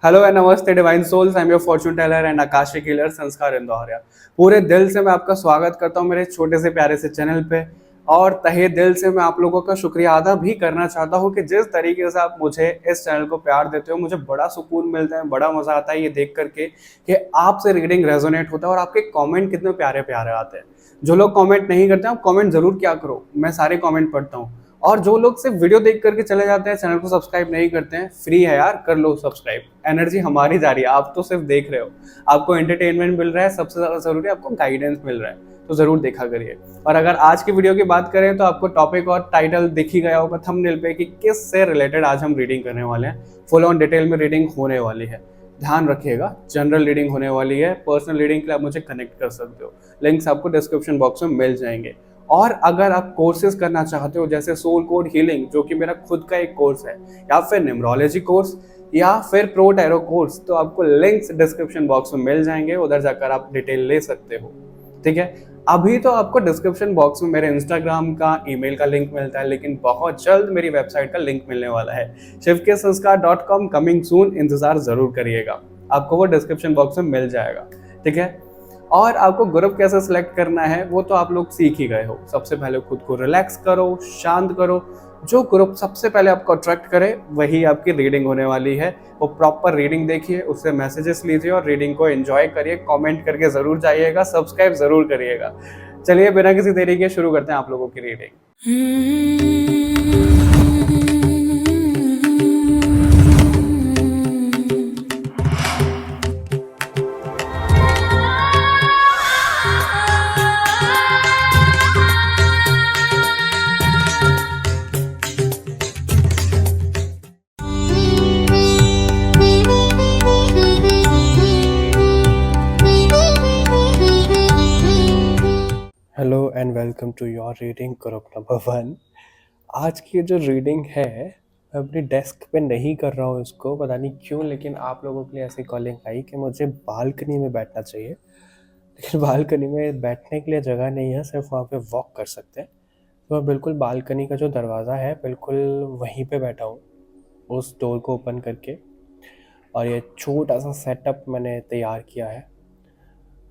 Hello and नमस्ते divine souls. I am your fortune teller and akashic healer Sanskar Indoria. पूरे दिल से मैं आपका स्वागत करता हूं मेरे छोटे से प्यारे से चैनल पे। और तहे दिल से मैं आप लोगों का शुक्रिया अदा भी करना चाहता हूं कि जिस तरीके से आप मुझे इस चैनल को प्यार देते हो, मुझे बड़ा सुकून मिलता है, बड़ा मजा आता है ये देख करके कि आपसे रीडिंग रेजोनेट होता है और आपके कॉमेंट कितने प्यारे प्यारे आते हैं। जो लोग कॉमेंट नहीं करते हैं, आप कॉमेंट जरूर क्या करो, मैं सारे कॉमेंट पढ़ता हूँ। और जो लोग सिर्फ वीडियो देख करके चले जाते हैं, चैनल को सब्सक्राइब नहीं करते हैं, फ्री है यार, कर लो सब्सक्राइब। एनर्जी हमारी जा रही है, आप तो सिर्फ देख रहे हो, आपको एंटरटेनमेंट मिल रहा है, सबसे ज्यादा जरूरी है आपको गाइडेंस मिल रहा है, तो जरूर देखा करिए। और अगर आज की वीडियो की बात करें तो आपको टॉपिक और टाइटल दिख ही गया होगा थंबनेल पे कि किस से रिलेटेड आज हम रीडिंग करने वाले हैं। फुल ऑन डिटेल में रीडिंग होने वाली है, ध्यान रखिएगा। जनरल रीडिंग होने वाली है, पर्सनल रीडिंग के लिए आप मुझे कनेक्ट कर सकते हो, लिंक्स आपको डिस्क्रिप्शन बॉक्स में मिल जाएंगे। और अगर आप कोर्सेज करना चाहते हो जैसे सोल कोड हीलिंग, जो कि मेरा खुद का एक कोर्स है, या फिर न्यूमरोलॉजी कोर्स, या फिर प्रो टैरो कोर्स, तो आपको लिंक्स डिस्क्रिप्शन बॉक्स में मिल जाएंगे, उधर जाकर आप डिटेल ले सकते हो। ठीक है, अभी तो आपको डिस्क्रिप्शन बॉक्स में मेरे इंस्टाग्राम का, ईमेल का लिंक मिलता है, लेकिन बहुत जल्द मेरी वेबसाइट का लिंक मिलने वाला है, shivkesanskar.com, कमिंग सून, इंतजार जरूर करिएगा, आपको वो डिस्क्रिप्शन बॉक्स में मिल जाएगा। ठीक है, और आपको ग्रुप कैसे सिलेक्ट करना है वो तो आप लोग सीख ही गए हो। सबसे पहले खुद को रिलैक्स करो, शांत करो, जो ग्रुप सबसे पहले आपको अट्रैक्ट करे वही आपकी रीडिंग होने वाली है। वो प्रॉपर रीडिंग देखिए, उससे मैसेजेस लीजिए और रीडिंग को एंजॉय करिए। कमेंट करके जरूर जाइएगा, सब्सक्राइब जरूर करिएगा। चलिए बिना किसी देरी के शुरू करते हैं आप लोगों की reading. Hello and welcome to your reading group number 1। आज की जो रीडिंग है, मैं अपनी डेस्क पे नहीं कर रहा हूँ इसको, पता नहीं क्यों, लेकिन आप लोगों के लिए ऐसी कॉलिंग आई कि मुझे बालकनी में बैठना चाहिए, लेकिन बालकनी में बैठने के लिए जगह नहीं है, सिर्फ वहाँ पे वॉक कर सकते हैं। तो मैं बिल्कुल बालकनी का जो दरवाज़ा है बिल्कुल वहीं पे बैठा हूँ, उस डोर को ओपन करके, और ये छोटा सा सेटअप मैंने तैयार किया है।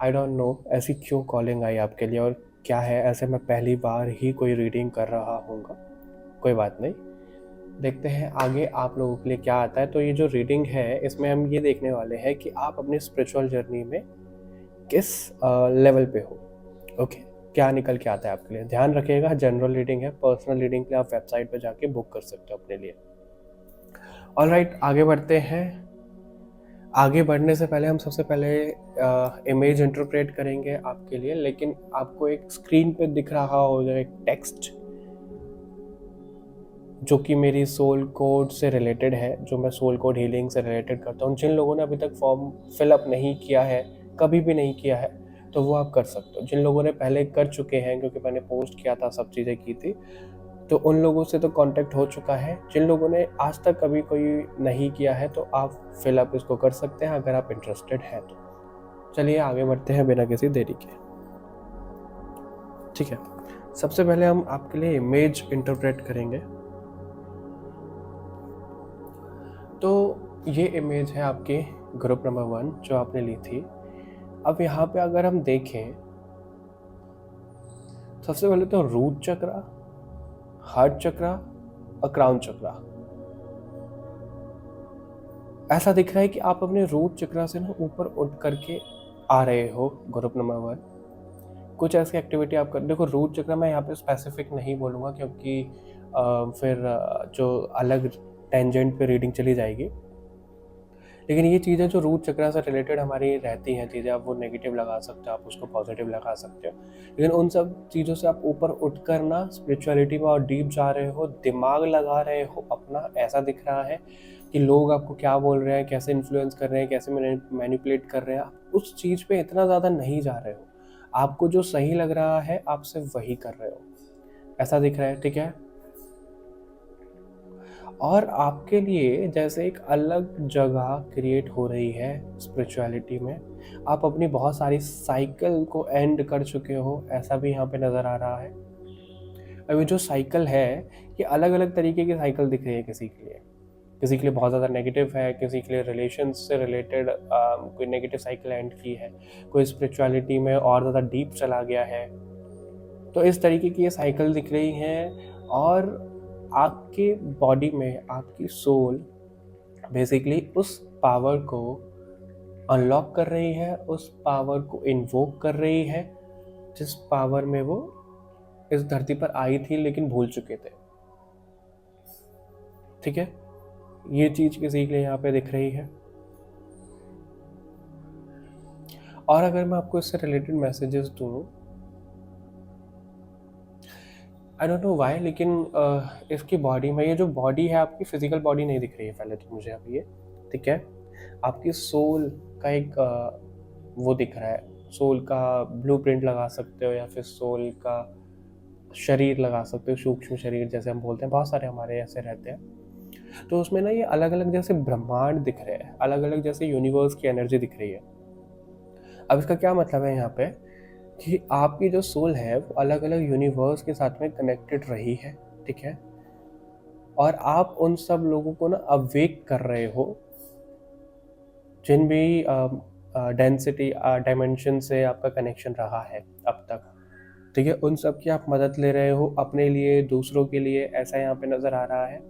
आई डोंट नो ऐसी क्यों कॉलिंग आई आपके लिए और क्या है, ऐसे मैं पहली बार ही कोई रीडिंग कर रहा हूँगा। कोई बात नहीं, देखते हैं आगे आप लोगों के लिए क्या आता है। तो ये जो रीडिंग है इसमें हम ये देखने वाले हैं कि आप अपनी स्पिरिचुअल जर्नी में किस लेवल पे हो। ओके, क्या निकल के आता है आपके लिए। ध्यान रखिएगा, जनरल रीडिंग है, पर्सनल रीडिंग के लिए आप वेबसाइट पे जाके बुक कर सकते हो अपने लिए। ऑलराइट, आगे बढ़ते हैं। आगे बढ़ने से पहले हम सबसे पहले इमेज इंटरप्रेट करेंगे आपके लिए, लेकिन आपको एक स्क्रीन पे दिख रहा होगा एक टेक्स्ट जो कि मेरी सोल कोड से रिलेटेड है, जो मैं सोल कोड हीलिंग से रिलेटेड करता हूँ। जिन लोगों ने अभी तक फॉर्म फिलअप नहीं किया है, कभी भी नहीं किया है, तो वो आप कर सकते हो। जिन लोगों ने पहले कर चुके हैं, क्योंकि मैंने पोस्ट किया था, सब चीज़ें की थी, तो उन लोगों से तो कांटेक्ट हो चुका है। जिन लोगों ने आज तक कभी कोई नहीं किया है, तो आप फिलअप इसको कर सकते हैं अगर आप इंटरेस्टेड हैं तो। चलिए आगे बढ़ते हैं बिना किसी देरी के। ठीक है, सबसे पहले हम आपके लिए इमेज इंटरप्रेट करेंगे। तो ये इमेज है आपके ग्रुप नंबर 1 जो आपने ली थी। अब यहाँ पे अगर हम देखें, सबसे पहले तो रूट चक्रा, हार्ट चक्रा और क्राउन चक्रा। ऐसा दिख रहा है कि आप अपने रूट चक्रा से ना ऊपर उठ करके आ रहे हो ग्रुप नंबर 1। कुछ ऐसी एक्टिविटी आप कर, देखो रूट चक्रा मैं यहाँ पे स्पेसिफिक नहीं बोलूँगा, क्योंकि फिर जो अलग टेंजेंट पे रीडिंग चली जाएगी। लेकिन ये चीज़ें जो रूट चक्रा से रिलेटेड हमारी रहती हैं चीज़ें, आप वो नेगेटिव लगा सकते हो, आप उसको पॉजिटिव लगा सकते हो, लेकिन उन सब चीज़ों से आप ऊपर उठकर ना स्पिरिचुअलिटी में और डीप जा रहे हो, दिमाग लगा रहे हो अपना। ऐसा दिख रहा है कि लोग आपको क्या बोल रहे हैं, कैसे इन्फ्लुएंस कर रहे हैं, कैसे मैनिपुलेट कर रहे हैं, आप उस चीज़ पे इतना ज़्यादा नहीं जा रहे हो। आपको जो सही लग रहा है आप सिर्फ वही कर रहे हो, ऐसा दिख रहा है। ठीक है, और आपके लिए जैसे एक अलग जगह क्रिएट हो रही है स्पिरिचुअलिटी में। आप अपनी बहुत सारी साइकिल को एंड कर चुके हो, ऐसा भी यहाँ पे नज़र आ रहा है। अभी जो साइकिल है, ये अलग अलग तरीके की साइकिल दिख रही है किसी के लिए। किसी के लिए बहुत ज़्यादा नेगेटिव है, किसी के लिए रिलेशन से रिलेटेड कोई नेगेटिव साइकिल एंड की है, कोई स्पिरिचुअलिटी में और ज़्यादा डीप चला गया है। तो इस तरीके की ये साइकिल दिख रही हैं और आपके बॉडी में आपकी सोल बेसिकली उस पावर को अनलॉक कर रही है, उस पावर को इन्वोक कर रही है जिस पावर में वो इस धरती पर आई थी लेकिन भूल चुके थे। ठीक है, ये चीज किसी के लिए यहाँ पे दिख रही है। और अगर मैं आपको इससे रिलेटेड मैसेजेस दूँ, आई डोंट नो वाई, लेकिन इसकी बॉडी में, ये जो बॉडी है आपकी फिजिकल बॉडी नहीं दिख रही है पहले तो मुझे अभी ये, ठीक है, आपकी सोल का एक वो दिख रहा है, सोल का ब्लूप्रिंट लगा सकते हो या फिर सोल का शरीर लगा सकते हो, सूक्ष्म शरीर जैसे हम बोलते हैं, बहुत सारे हमारे ऐसे रहते हैं। तो उसमें ना ये अलग अलग जैसे ब्रह्मांड दिख रहे हैं, अलग अलग जैसे यूनिवर्स की एनर्जी दिख रही है। अब इसका क्या मतलब है यहाँ पे कि आपकी जो सोल है वो अलग अलग यूनिवर्स के साथ में कनेक्टेड रही है, ठीक है, और आप उन सब लोगों को ना अवेक कर रहे हो जिन भी डेंसिटी डायमेंशन से आपका कनेक्शन रहा है अब तक, ठीक है, उन सब की आप मदद ले रहे हो अपने लिए, दूसरों के लिए, ऐसा यहाँ पे नज़र आ रहा है।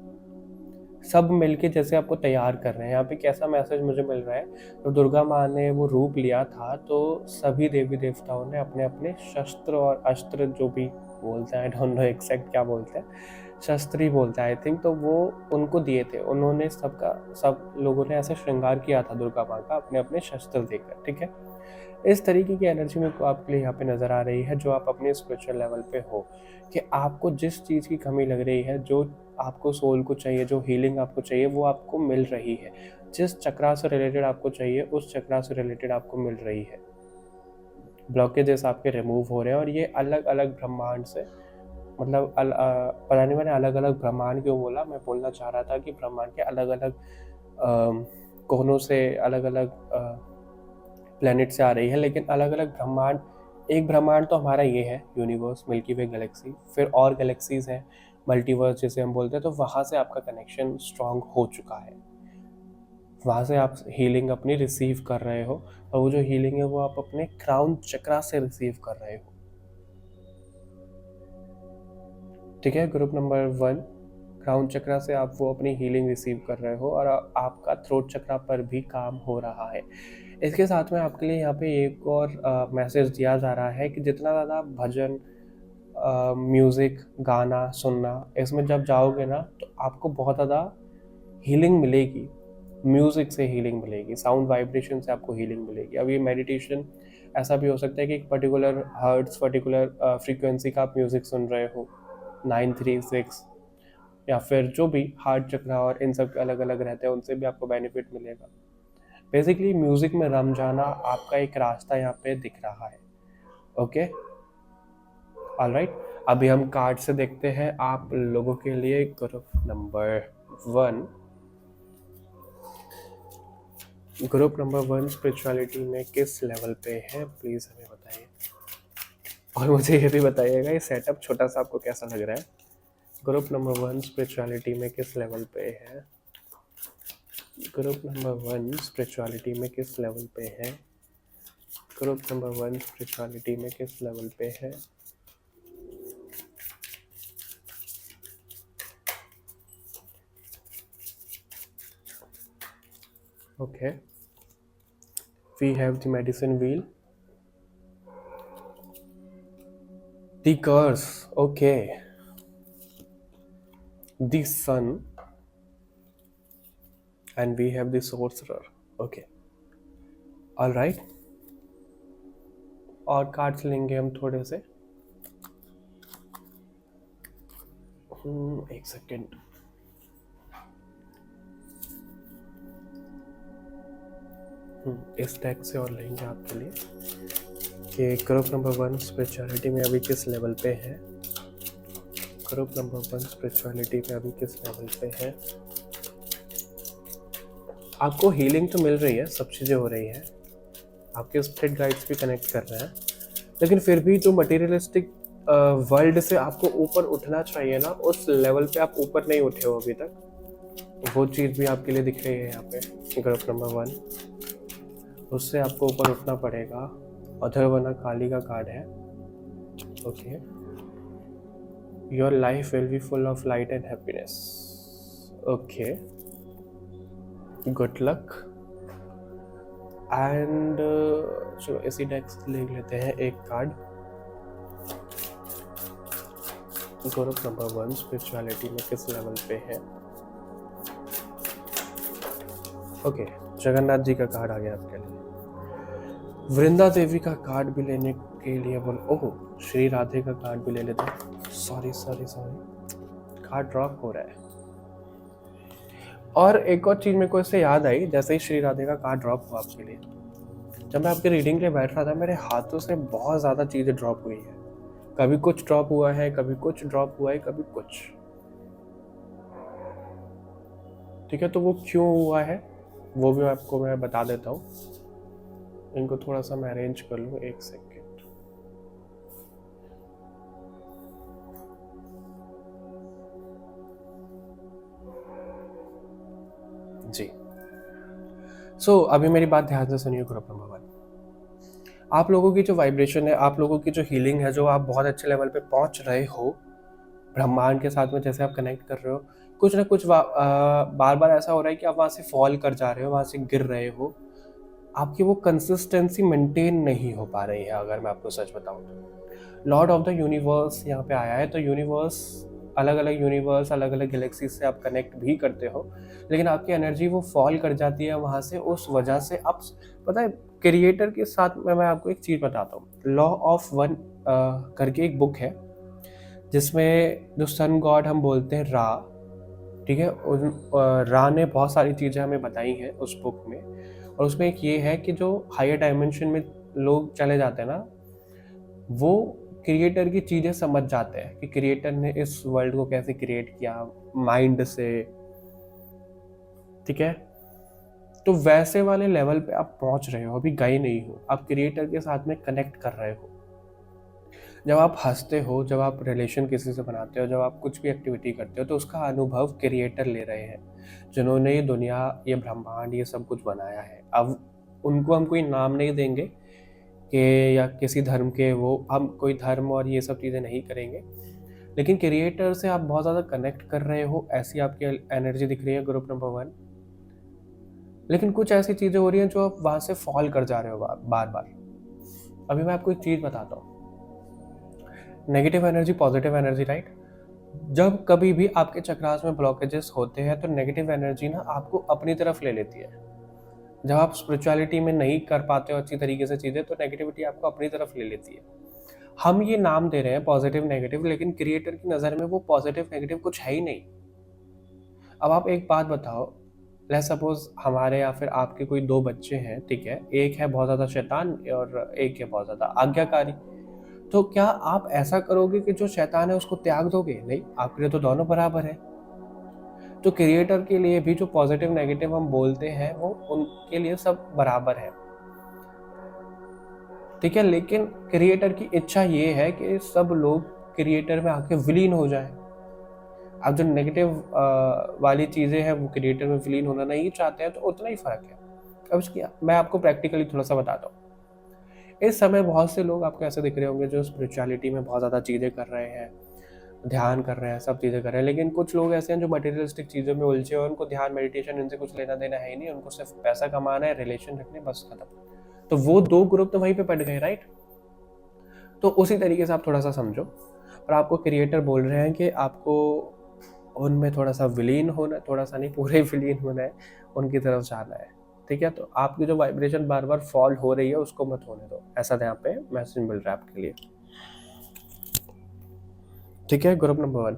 सब मिलके जैसे आपको तैयार कर रहे हैं। यहाँ पे कैसा मैसेज मुझे मिल रहा है, तो दुर्गा माँ ने वो रूप लिया था तो सभी देवी देवताओं ने अपने अपने शस्त्र और अस्त्र, जो भी बोलते हैं, आई डोंट नो एग्जैक्ट क्या बोलते हैं, शस्त्र ही बोलते हैं आई थिंक, तो वो उनको दिए थे। उन्होंने सब लोगों ने ऐसे श्रृंगार किया था दुर्गा माँ का अपने अपने शस्त्र देकर, ठीक है। इस तरीके की एनर्जी मेरे को आपके लिए यहाँ पे नज़र आ रही है, जो आप अपने स्पिरिचुअल लेवल पे हो, कि आपको जिस चीज़ की कमी लग रही है, जो आपको सोल को चाहिए, जो हीलिंग आपको चाहिए, वो आपको मिल रही है। जिस चक्रा से रिलेटेड आपको चाहिए उस चक्रा से रिलेटेड आपको मिल रही है। ब्लॉकेजेस आपके रिमूव हो रहे हैं और ये अलग अलग ब्रह्मांड से, मतलब पता नहीं मैंने अलग अलग ब्रह्मांड क्यों बोला, मैं बोलना चाह रहा था कि ब्रह्मांड के अलग अलग कोनों से, अलग अलग प्लैनेट से आ रही है, लेकिन अलग अलग ब्रह्मांड, एक ब्रह्मांड तो हमारा ये है यूनिवर्स, मिल्की वे गैलेक्सी, फिर और गैलेक्सीज हैं, मल्टीवर्स जिसे हम बोलते हैं, तो वहाँ से आपका कनेक्शन स्ट्रांग हो चुका है, वहाँ से आप हीलिंग अपनी रिसीव कर रहे हो, और वो जो हीलिंग है वो आप अपने क्राउन चक्रा से रिसीव कर रहे हो, ठीक है। ग्रुप नंबर 1, क्राउन चक्रा से आप वो अपनी हीलिंग रिसीव कर रहे हो और आपका थ्रोट चक्रा पर भी काम हो रहा है। इसके साथ में आपके लिए यहाँ पे एक और मैसेज दिया जा रहा है कि जितना ज़्यादा भजन, म्यूज़िक, गाना सुनना, इसमें जब जाओगे ना तो आपको बहुत ज़्यादा हीलिंग मिलेगी, म्यूज़िक से हीलिंग मिलेगी, साउंड वाइब्रेशन से आपको हीलिंग मिलेगी। अब ये मेडिटेशन ऐसा भी हो सकता है कि एक पर्टिकुलर हर्ट्स, पर्टिकुलर फ्रीक्वेंसी का आप म्यूज़िक सुन रहे हो, 936, या फिर जो भी हार्ट चक्रा और इन सब के अलग अलग रहते हैं, उनसे भी आपको बेनिफिट मिलेगा। बेसिकली म्यूजिक में रम जाना आपका एक रास्ता यहाँ पे दिख रहा है। ओके, ऑलराइट, अभी हम कार्ड से देखते हैं आप लोगों के लिए। ग्रुप नंबर 1 स्पिरिचुअलिटी में किस लेवल पे है, प्लीज हमें बताइए, और मुझे ये भी बताइएगा ये सेटअप छोटा सा आपको कैसा लग रहा है। ग्रुप नंबर 1 स्पिरिचुअलिटी में किस लेवल पे है, ग्रुप नंबर 1 स्पिरिचुअलिटी में किस लेवल पे है, ग्रुप नंबर 1 स्पिरिचुअलिटी में किस लेवल पे है। Okay, we have the medicine wheel, the curse, okay, the sun, and we have the sorcerer. Okay, all right, और कार्ड्स लेंगे हम थोड़े से। एक सेकेंड, इस टैग से और लेंगे आपके लिए कि ग्रुप नंबर 1 स्पिरिचुअलिटी में अभी किस लेवल पे है, ग्रुप नंबर 1 स्पिरिचुअलिटी में अभी किस लेवल पे है। आपको हीलिंग तो मिल रही है, सब चीज़ें हो रही हैं, आपके स्पिरिट गाइड्स भी कनेक्ट कर रहे हैं, लेकिन फिर भी जो मटेरियलिस्टिक वर्ल्ड से आपको ऊपर उठना चाहिए ना, उस लेवल पे आप ऊपर नहीं उठे हो अभी तक। वो चीज़ भी आपके लिए दिख रही है यहाँ पे ग्रुप नंबर 1। उससे आपको ऊपर उठना पड़ेगा। अथर्वना काली का कार्ड है। Okay, your life will be full of light and happiness. Okay, good luck. And चलो इसी डेक से ले लेते हैं एक कार्ड। ग्रुप नंबर 1 स्पिरिचुअलिटी में किस लेवल पे है। ओके, जगन्नाथ जी का कार्ड आ गया आपके लिए। वृंदा देवी का कार्ड भी लेने के लिए बोल। ओह, श्री राधे का कार्ड भी ले लेते हैं। सॉरी, कार्ड ड्रॉप हो रहा है। और एक और चीज़ मेरे को इससे याद आई, जैसे ही श्री राधे का कार्ड ड्रॉप हुआ आपके लिए, जब मैं आपके रीडिंग के लिए बैठ रहा था मेरे हाथों से बहुत ज़्यादा चीज़ें ड्रॉप हुई है। कभी कुछ ड्रॉप हुआ है, कभी कुछ ड्रॉप हुआ है, कभी कुछ। ठीक है, तो वो क्यों हुआ है वो भी आपको मैं बता देता हूँ। इनको थोड़ा सा मैं अरेंज कर लूँ, एक सेकेंड। जी, अभी मेरी बात ध्यान से सुनिए ग्रुप नंबर 1। आप लोगों की जो वाइब्रेशन है, आप लोगों की जो हीलिंग है, जो आप बहुत अच्छे लेवल पे पहुंच रहे हो ब्रह्मांड के साथ में, जैसे आप कनेक्ट कर रहे हो, कुछ ना कुछ बार बार ऐसा हो रहा है कि आप वहाँ से फॉल कर जा रहे हो, वहाँ से गिर रहे हो। आपकी वो कंसिस्टेंसी मेंटेन नहीं हो पा रही है। अगर मैं आपको सच बताऊं तो लॉर्ड ऑफ द यूनिवर्स यहाँ पे आया है, तो यूनिवर्स, अलग अलग गैलेक्सी से आप कनेक्ट भी करते हो, लेकिन आपकी एनर्जी वो फॉल कर जाती है वहाँ से। उस वजह से आप, पता है, क्रिएटर के साथ में मैं आपको एक चीज़ बताता हूँ। लॉ ऑफ वन करके एक बुक है, जिसमें जो सन गॉड हम बोलते हैं रा, ठीक है, रा ने बहुत सारी चीज़ें हमें बताई हैं उस बुक में। और उसमें एक ये है कि जो हायर डायमेंशन में लोग चले जाते हैं ना, वो क्रिएटर की चीज़ें समझ जाते हैं कि क्रिएटर ने इस वर्ल्ड को कैसे क्रिएट किया माइंड से। ठीक है, तो वैसे वाले लेवल पे आप पहुंच रहे हो, अभी गए नहीं हो, आप क्रिएटर के साथ में कनेक्ट कर रहे हो। जब आप हंसते हो, जब आप रिलेशन किसी से बनाते हो, जब आप कुछ भी एक्टिविटी करते हो, तो उसका अनुभव क्रिएटर ले रहे हैं, जिन्होंने ये दुनिया, ये ब्रह्मांड, ये सब कुछ बनाया है। अब उनको हम कोई नाम नहीं देंगे कि या किसी धर्म के, वो हम कोई धर्म और ये सब चीज़ें नहीं करेंगे, लेकिन क्रिएटर से आप बहुत ज़्यादा कनेक्ट कर रहे हो, ऐसी आपकी एनर्जी दिख रही है ग्रुप नंबर 1। लेकिन कुछ ऐसी चीज़ें हो रही हैं जो आप वहाँ से फॉल कर जा रहे हो बार बार। अभी मैं आपको एक चीज़ बताता हूँ, negative energy, positive energy, right. जब कभी भी आपके चक्रास में ब्लॉकेजेस होते हैं तो नेगेटिव एनर्जी ना आपको अपनी तरफ ले लेती है। जब आप स्पिरिचुअलिटी में नहीं कर पाते हो अच्छी तरीके से चीज़ें, तो नेगेटिविटी आपको अपनी तरफ ले लेती है। हम ये नाम दे रहे हैं पॉजिटिव नेगेटिव, लेकिन क्रिएटर की नज़र में वो पॉजिटिव नेगेटिव कुछ है ही नहीं। अब आप एक बात बताओ, लेट्स सपोज हमारे या फिर आपके कोई 2 बच्चे हैं, ठीक है, एक है बहुत ज़्यादा शैतान और एक है बहुत ज़्यादा आज्ञाकारी। तो क्या आप ऐसा करोगे कि जो शैतान है उसको त्याग दोगे? नहीं, आपके लिए तो दोनों बराबर है। तो क्रिएटर के लिए भी जो पॉजिटिव नेगेटिव हम बोलते हैं, वो उनके लिए सब बराबर है। ठीक है, लेकिन क्रिएटर की इच्छा ये है कि सब लोग क्रिएटर में आके विलीन हो जाए। अब जो नेगेटिव वाली चीज़ें हैं वो क्रिएटर में विलीन होना नहीं चाहते हैं, तो उतना ही फ़र्क है। अब इसकी मैं आपको प्रैक्टिकली थोड़ा सा बताता हूँ। इस समय बहुत से लोग आपको ऐसे दिख रहे होंगे जो स्पिरिचुअलिटी में बहुत ज़्यादा चीज़ें कर रहे हैं, ध्यान कर रहे हैं, सब चीज़ें कर रहे हैं, लेकिन कुछ लोग ऐसे हैं जो मटेरियलिस्टिक चीज़ों में उलझे हैं, उनको ध्यान मेडिटेशन इनसे कुछ लेना देना है ही नहीं, उनको सिर्फ पैसा कमाना है, रिलेशन रखने, बस खत्म। तो वो 2 ग्रुप तो वहीं पे पड़ गए, राइट। तो उसी तरीके से आप थोड़ा सा समझो, और आपको क्रिएटर बोल रहे हैं कि आपको उनमें थोड़ा सा विलीन होना, थोड़ा सा नहीं, पूरे विलीन होना है, उनकी तरफ जाना है। ठीक है, तो आपकी जो वाइब्रेशन बार बार फॉल हो रही है उसको मत होने दो, ऐसा यहाँ पे मैसेज मिल रहा है आपके लिए। ठीक है, ग्रुप नंबर 1,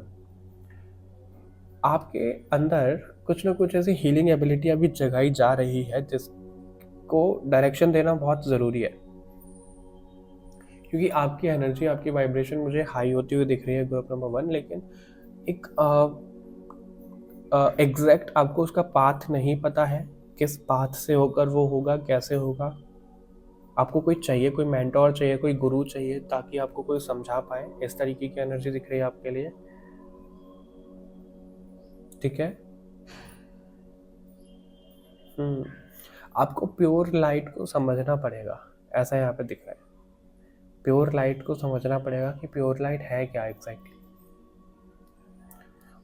आपके अंदर कुछ ना कुछ ऐसी हीलिंग एबिलिटी अभी जगाई जा रही है जिसको डायरेक्शन देना बहुत ज़रूरी है, क्योंकि आपकी एनर्जी, आपकी वाइब्रेशन मुझे हाई होती हुई दिख रही है ग्रुप नंबर 1, लेकिन एक एग्जैक्ट आपको उसका पाथ नहीं पता है, किस पाथ से होकर वो होगा, कैसे होगा। आपको कोई चाहिए, कोई मेंटोर चाहिए, कोई गुरु चाहिए, ताकि आपको कोई समझा पाए। इस तरीके की एनर्जी दिख रही है आपके लिए। ठीक है, आपको प्योर लाइट को समझना पड़ेगा, ऐसा यहाँ पे दिख रहा है। प्योर लाइट को समझना पड़ेगा कि प्योर लाइट है क्या एग्जैक्टली।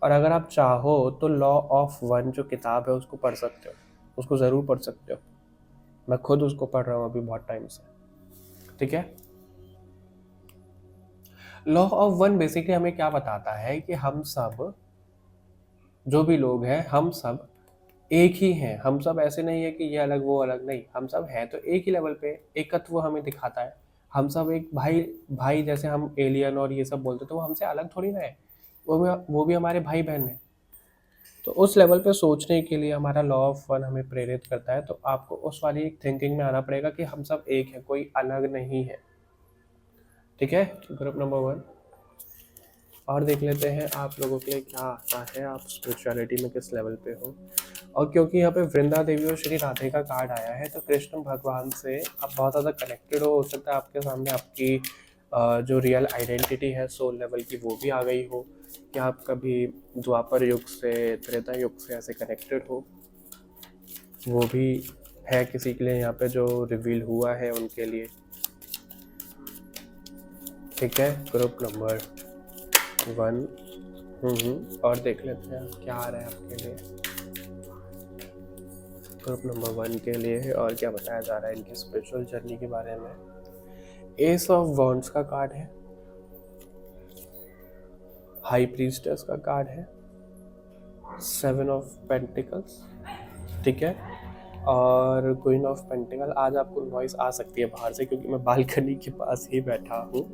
और अगर आप चाहो तो लॉ ऑफ वन जो किताब है उसको पढ़ सकते हो, उसको ज़रूर पढ़ सकते हो। मैं खुद उसको पढ़ रहा हूँ अभी बहुत टाइम से, ठीक है। लॉ ऑफ वन बेसिकली हमें क्या बताता है कि हम सब जो भी लोग हैं हम सब एक ही हैं। हम सब ऐसे नहीं है कि ये अलग वो अलग, नहीं, हम सब हैं तो एक ही लेवल पे। एकत्व हमें दिखाता है। हम सब एक भाई भाई, जैसे हम एलियन और ये सब बोलते तो वो हमसे अलग थोड़ी ना है, वो भी हमारे भाई बहन है। तो उस लेवल पे सोचने के लिए हमारा लॉ ऑफ वन हमें प्रेरित करता है। तो आपको उस वाली एक थिंकिंग में आना पड़ेगा कि हम सब एक है, कोई अलग नहीं है, ठीक है। Group number one. और देख लेते हैं आप लोगों के लिए क्या आता है, आप स्पिरिचुअलिटी में किस लेवल पे हो। और क्योंकि यहाँ पे वृंदा देवी और श्री राधे का कार्ड आया है तो कृष्ण भगवान से आप बहुत ज़्यादा कनेक्टेड हो सकता है आपके सामने आपकी जो रियल आइडेंटिटी है सोल लेवल की वो भी आ गई हो, कि आप कभी द्वापर युग से त्रेता युग से ऐसे कनेक्टेड हो, वो भी है किसी के लिए यहाँ पे जो रिवील हुआ है उनके लिए, ठीक है। Group number one. और देख लेते हैं क्या आ रहा है आपके लिए ग्रुप नंबर वन के लिए, और क्या बताया जा रहा है इनकी स्पिरिचुअल जर्नी के बारे में। एस ऑफ वॉन्ड्स का कार्ड है, हाई प्रीस्टेस का कार्ड है, सेवन ऑफ पेंटिकल्स, ठीक है, और क्वीन ऑफ पेंटिकल। आज आपको वॉइस आ सकती है बाहर से क्योंकि मैं बालकनी के पास ही बैठा हूँ।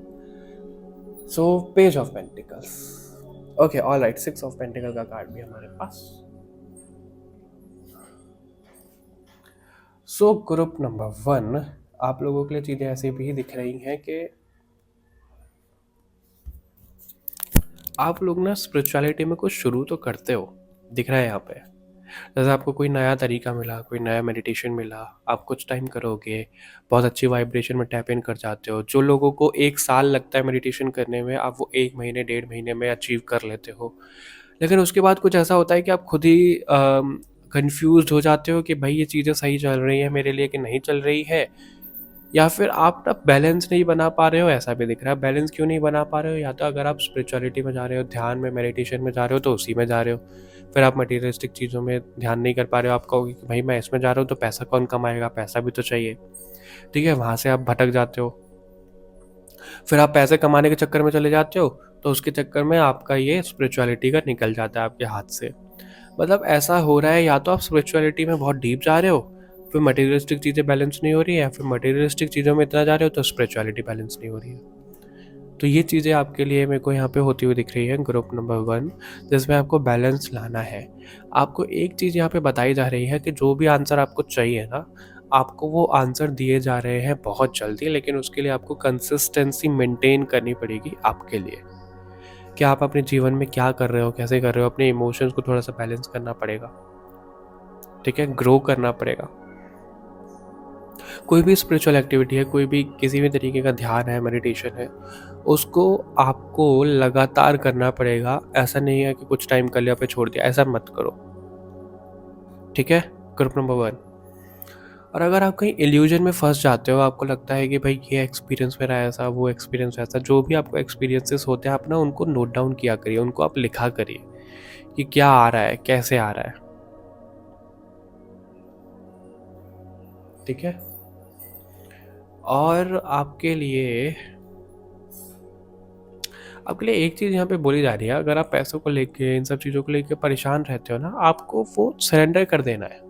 So page of pentacles, okay, all right. Six of pentacle का कार्ड भी हमारे पास। सो ग्रुप नंबर वन, आप लोगों के लिए चीज़ें ऐसी भी दिख रही हैं कि आप लोग ना स्पिरिचुअलिटी में कुछ शुरू तो करते हो, दिख रहा है यहाँ पे। जैसे आपको कोई नया तरीका मिला, कोई नया मेडिटेशन मिला, आप कुछ टाइम करोगे, बहुत अच्छी वाइब्रेशन में टैप इन कर जाते हो। जो लोगों को 1 साल लगता है मेडिटेशन करने में, आप वो 1 महीने 1.5 महीने में अचीव कर लेते हो। लेकिन उसके बाद कुछ ऐसा होता है कि आप खुद ही कंफ्यूज हो जाते हो कि भाई ये चीज़ें सही चल रही है मेरे लिए कि नहीं चल रही है, या फिर आप ना बैलेंस नहीं बना पा रहे हो, ऐसा भी दिख रहा है। बैलेंस क्यों नहीं बना पा रहे हो, या तो अगर आप स्पिरिचुअलिटी में जा रहे हो, ध्यान में मेडिटेशन में जा रहे हो तो उसी में जा रहे हो, फिर आप मटीरियलिस्टिक चीज़ों में ध्यान नहीं कर पा रहे हो। आप कहोगे कि भाई मैं इसमें जा रहा हूँ तो पैसा कौन कमाएगा, पैसा भी तो चाहिए, ठीक है, वहाँ से आप भटक जाते हो। फिर आप पैसे कमाने के चक्कर में चले जाते हो तो उसके चक्कर में आपका ये स्पिरिचुअलिटी का निकल जाता है आपके हाथ से। मतलब ऐसा हो रहा है, या तो आप स्पिरिचुअलिटी में बहुत डीप जा रहे हो, फिर मटेरियलिस्टिक चीज़ें बैलेंस नहीं हो रही है, या फिर मटेरियलिस्टिक चीज़ों में इतना जा रहे हो तो स्पिरिचुअलिटी बैलेंस नहीं हो रही है। तो ये चीज़ें आपके लिए मेरे को यहाँ पे होती हुई दिख रही है ग्रुप नंबर वन, जिसमें आपको बैलेंस लाना है। आपको एक चीज़ यहाँ पे बताई जा रही है कि जो भी आंसर आपको चाहिए ना, आपको वो आंसर दिए जा रहे हैं बहुत जल्दी, लेकिन उसके लिए आपको कंसिस्टेंसी मेंटेन करनी पड़ेगी आपके लिए, कि आप अपने जीवन में क्या कर रहे हो, कैसे कर रहे हो। अपने इमोशंस को थोड़ा सा बैलेंस करना पड़ेगा, ठीक है, ग्रो करना पड़ेगा। कोई भी स्पिरिचुअल एक्टिविटी है, कोई भी किसी भी तरीके का ध्यान है, मेडिटेशन है, उसको आपको लगातार करना पड़ेगा। ऐसा नहीं है कि कुछ टाइम कर लिया पे छोड़ दिया, ऐसा मत करो, ठीक है। Group number one. और अगर आप कहीं इल्यूजन में फंस जाते हो, आपको लगता है कि भाई ये एक्सपीरियंस मेरा ऐसा, वो एक्सपीरियंस ऐसा, जो भी आपको एक्सपीरियंसेस होते हैं आप ना उनको नोट डाउन किया करिए, उनको आप लिखा करिए कि क्या आ रहा है, कैसे आ रहा है, ठीक है। और आपके लिए एक चीज़ यहाँ पे बोली जा रही है, अगर आप पैसों को लेके, इन सब चीज़ों को लेके परेशान रहते हो ना, आपको वो सरेंडर कर देना है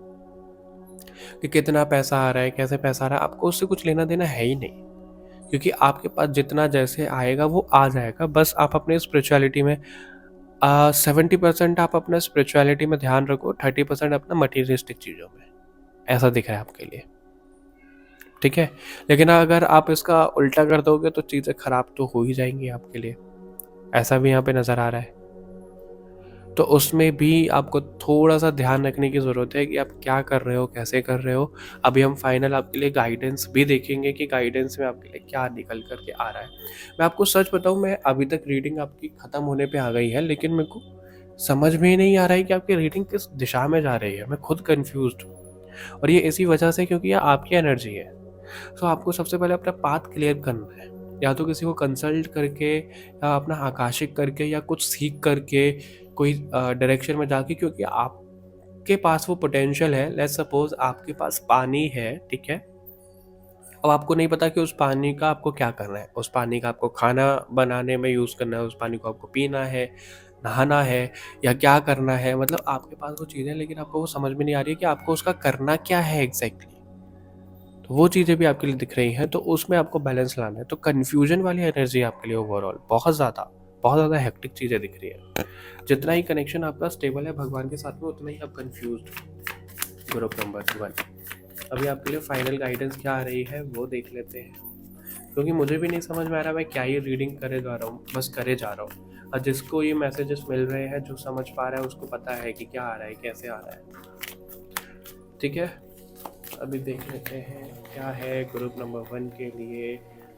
कि कितना पैसा आ रहा है, कैसे पैसा आ रहा है, आपको उससे कुछ लेना देना है ही नहीं। क्योंकि आपके पास जितना जैसे आएगा वो आ जाएगा। बस आप अपने स्पिरिचुअलिटी में 70% आप अपना स्पिरिचुअलिटी में ध्यान रखो, 30% अपना मटीरियलिस्टिक चीज़ों में। ऐसा दिख रहा है आपके लिए, ठीक है। लेकिन अगर आप इसका उल्टा कर दोगे तो चीज़ें खराब तो हो ही जाएंगी आपके लिए, ऐसा भी यहाँ पे नज़र आ रहा है। तो उसमें भी आपको थोड़ा सा ध्यान रखने की ज़रूरत है कि आप क्या कर रहे हो, कैसे कर रहे हो। अभी हम फाइनल आपके लिए गाइडेंस भी देखेंगे कि गाइडेंस में आपके लिए क्या निकल करके आ रहा है। मैं आपको सच बताऊं, मैं अभी तक रीडिंग आपकी ख़त्म होने पे आ गई है, लेकिन मेरे को समझ में ही नहीं आ रहा है कि आपकी रीडिंग किस दिशा में जा रही है। मैं खुद कन्फ्यूज्ड हूँ और ये इसी वजह से क्योंकि ये आपकी एनर्जी है। सो आपको सबसे पहले अपना पाथ क्लियर करना है, या तो किसी को कंसल्ट करके या अपना आकाशिक करके या कुछ सीख करके कोई डायरेक्शन में जाके, क्योंकि आपके पास वो पोटेंशियल है। लेट्स सपोज आपके पास पानी है, ठीक है, अब आपको नहीं पता कि उस पानी का आपको क्या करना है। उस पानी का आपको खाना बनाने में यूज़ करना है, उस पानी को आपको पीना है, नहाना है, या क्या करना है। मतलब आपके पास वो चीज़ें, लेकिन आपको वो समझ में नहीं आ रही है कि आपको उसका करना क्या है एग्जैक्टली। तो वो चीज़ें भी आपके लिए दिख रही हैं, तो उसमें आपको बैलेंस लाना है। तो कन्फ्यूजन वाली एनर्जी आपके लिए ओवरऑल बहुत ज़्यादा हेक्टिक चीज़ें दिख रही है। जितना ही कनेक्शन आपका स्टेबल है भगवान के साथ में, उतना ही आप कन्फ्यूज। ग्रुप नंबर 1, अभी आपके लिए फाइनल गाइडेंस क्या आ रही है वो देख लेते हैं, क्योंकि मुझे भी नहीं समझ में आ रहा मैं क्या ये रीडिंग करे जा रहा हूँ, बस करे जा रहा हूँ। और जिसको ये मैसेजेस मिल रहे हैं, जो समझ पा रहा है, उसको पता है कि क्या आ रहा है, कैसे आ रहा है। ठीक है, अभी देख लेते हैं क्या है ग्रुप नंबर 1 के लिए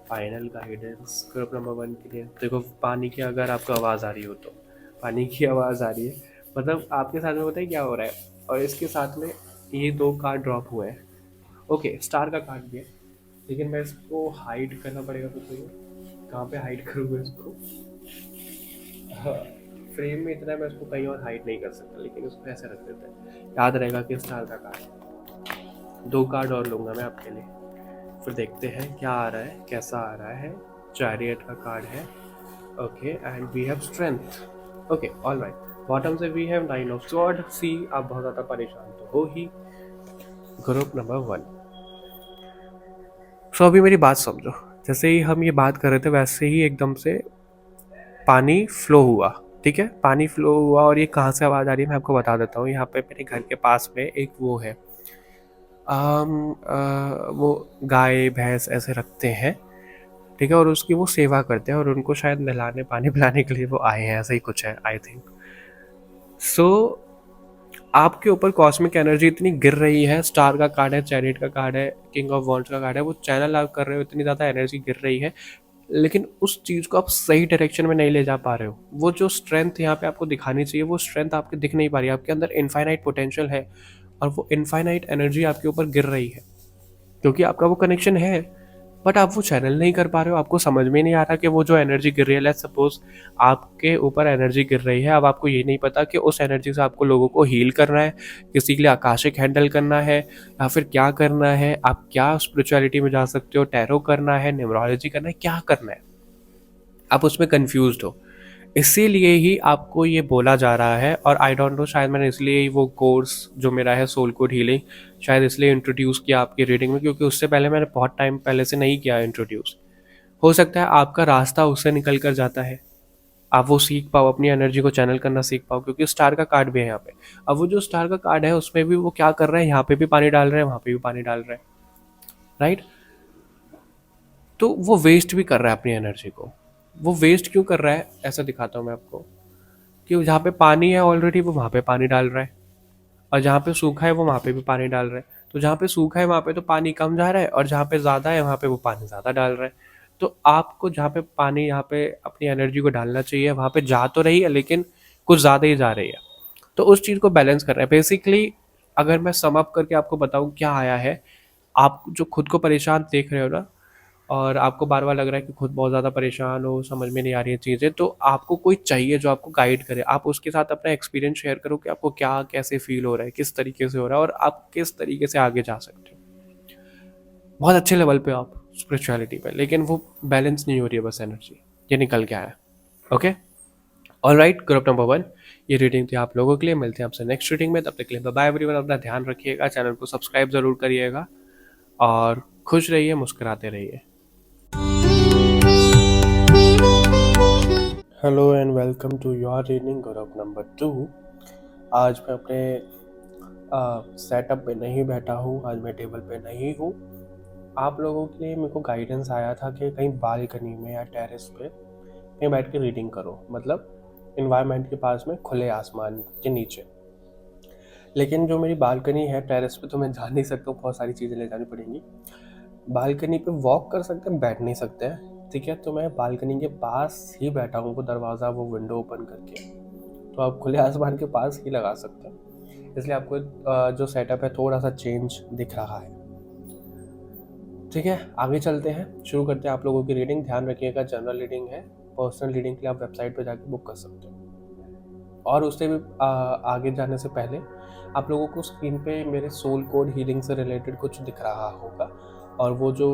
फाइनल गाइडेंस। ग्रुप नंबर 1 के लिए देखो, पानी की अगर आपको आवाज़ आ रही हो तो पानी की आवाज़ आ रही है, मतलब आपके साथ में पता है क्या हो रहा है। और इसके साथ में ये 2 कार्ड ड्रॉप हुए हैं। ओके, स्टार का कार्ड भी है, लेकिन मैं इसको हाइड करना पड़ेगा। तो कहाँ पे हाइड करूँगा इसको? हाँ, फ्रेम में इतना है, मैं इसको कहीं और हाइड नहीं कर सकता, लेकिन इसको ऐसे रख देते हैं, याद रहेगा कि स्टार का कार्ड। 2 कार्ड और लूँगा मैं आपके लिए, फिर देखते हैं क्या आ रहा है, कैसा आ रहा है। चैरियट का कार्ड है, okay, and we have strength. Okay, all right. Bottom से we have 9 of sword. See, आप बहुत ज़्यादा परेशान तो हो ही। ग्रुप नंबर 1, सो अभी मेरी बात समझो। जैसे ही हम ये बात कर रहे थे, वैसे ही एकदम से पानी फ्लो हुआ, ठीक है, पानी फ्लो हुआ। और ये कहाँ से आवाज़ आ रही है मैं आपको बता देता हूँ। यहाँ पे मेरे घर के पास में एक वो है, वो गाय भैंस ऐसे रखते हैं, ठीक है, और उसकी वो सेवा करते हैं, और उनको शायद नहलाने पानी पिलाने के लिए वो आए हैं, ऐसा ही कुछ है आई थिंक। सो आपके ऊपर कॉस्मिक एनर्जी इतनी गिर रही है, स्टार का कार्ड है, चैरियट का कार्ड है, किंग ऑफ वॉन्ड्स का कार्ड है, वो चैनल आप कर रहे हो, इतनी ज़्यादा एनर्जी गिर रही है, लेकिन उस चीज़ को आप सही डायरेक्शन में नहीं ले जा पा रहे हो। वो जो स्ट्रेंथ यहाँ पे आपको दिखानी चाहिए, वो स्ट्रेंथ आपके दिख नहीं पा रही है। आपके अंदर इनफाइनाइट पोटेंशियल है, और वो इनफाइनाइट एनर्जी आपके ऊपर गिर रही है, क्योंकि आपका वो कनेक्शन है, बट आप वो चैनल नहीं कर पा रहे हो। आपको समझ में नहीं आ रहा कि वो जो एनर्जी गिर रही है, लेट्स सपोज आपके ऊपर एनर्जी गिर रही है, अब आपको ये नहीं पता कि उस एनर्जी से आपको लोगों को हील करना है, किसी के लिए आकाशिक हैंडल करना है, या फिर क्या करना है। आप क्या स्पिरिचुअलिटी में जा सकते हो, टैरो करना है, न्यूमरोलॉजी करना है, क्या करना है, आप उसमें कंफ्यूज्ड हो। इसीलिए ही आपको ये बोला जा रहा है। और आई डोंट नो, शायद मैंने इसलिए ही वो कोर्स जो मेरा है सोल कोड हीलिंग, शायद इसलिए इंट्रोड्यूस किया आपकी रीडिंग में, क्योंकि उससे पहले मैंने बहुत टाइम पहले से नहीं किया इंट्रोड्यूस। हो सकता है आपका रास्ता उससे निकल कर जाता है, आप वो सीख पाओ, अपनी एनर्जी को चैनल करना सीख पाओ, क्योंकि स्टार का कार्ड भी है यहाँ पे। अब वो जो स्टार का कार्ड है, उसमें भी वो क्या कर रहे हैं, यहाँ पे भी पानी डाल रहे हैं, वहाँ पे भी पानी डाल रहे हैं, राइट। तो वो वेस्ट भी कर रहा है अपनी एनर्जी को। वो वेस्ट क्यों कर रहा है, ऐसा दिखाता हूँ मैं आपको, कि जहाँ पे पानी है ऑलरेडी, वो वहाँ पे पानी डाल रहा है, और जहाँ पे सूखा है वो वहाँ पे भी पानी डाल रहा है। तो जहाँ पे सूखा है वहाँ पे तो पानी कम जा रहा है, और जहाँ पे ज़्यादा है वहाँ पे वो पानी ज़्यादा डाल रहा है। तो आपको जहाँ पे पानी, यहाँ पे अपनी एनर्जी को डालना चाहिए, वहाँ पे जा तो रही है, लेकिन कुछ ज़्यादा ही जा रही है। तो उस चीज़ को बैलेंस कर रहा है बेसिकली। अगर मैं सम अप करके आपको बताऊँ क्या आया है, आप जो खुद को परेशान देख रहे हो ना, और आपको बार बार लग रहा है कि खुद बहुत ज़्यादा परेशान हो, समझ में नहीं आ रही है चीज़ें, तो आपको कोई चाहिए जो आपको गाइड करे। आप उसके साथ अपना एक्सपीरियंस शेयर करो कि आपको क्या कैसे फील हो रहा है, किस तरीके से हो रहा है, और आप किस तरीके से आगे जा सकते हो। बहुत अच्छे लेवल पे आप स्पिरिचुअलिटी पे, लेकिन वो बैलेंस नहीं हो रही है, बस एनर्जी ये निकल के आया। Okay, all right. Group number 1, ये रीडिंग थी आप लोगों के लिए। मिलते हैं आपसे नेक्स्ट रीडिंग में, तब तक के लिए बाय एवरीवन। अपना ध्यान रखिएगा, चैनल को सब्सक्राइब ज़रूर करिएगा, और खुश रहिए, मुस्कुराते रहिए। Hello and welcome to your reading group number 2। आज मैं अपने सेटअप पे नहीं बैठा हूँ, आज मैं टेबल पे नहीं हूँ। आप लोगों के लिए मेरे को गाइडेंस आया था कि कहीं बालकनी में या टेरेस पे कहीं बैठ के रीडिंग करो, मतलब इन्वायरमेंट के पास में, खुले आसमान के नीचे। लेकिन जो मेरी बालकनी है, टेरेस पे तो मैं जा नहीं सकता हूँ, बहुत सारी चीज़ें ले जानी पड़ेंगी। बालकनी पे वॉक कर सकते हैं, बैठ नहीं सकते हैं, ठीक है। तो मैं बालकनी के पास ही बैठा हूँ, वो दरवाज़ा, वो विंडो ओपन करके, तो आप खुले आसमान के पास ही लगा सकते हैं। इसलिए आपको जो सेटअप है थोड़ा सा चेंज दिख रहा है। ठीक है, आगे चलते हैं, शुरू करते हैं आप लोगों की रीडिंग। ध्यान रखिएगा जनरल रीडिंग है, पर्सनल रीडिंग के लिए आप वेबसाइट पर जाके बुक कर सकते हो। और उससे भी आगे जाने से पहले आप लोगों को स्क्रीन पे मेरे सोल कोड हीलिंग से रिलेटेड कुछ दिख रहा होगा, और वो जो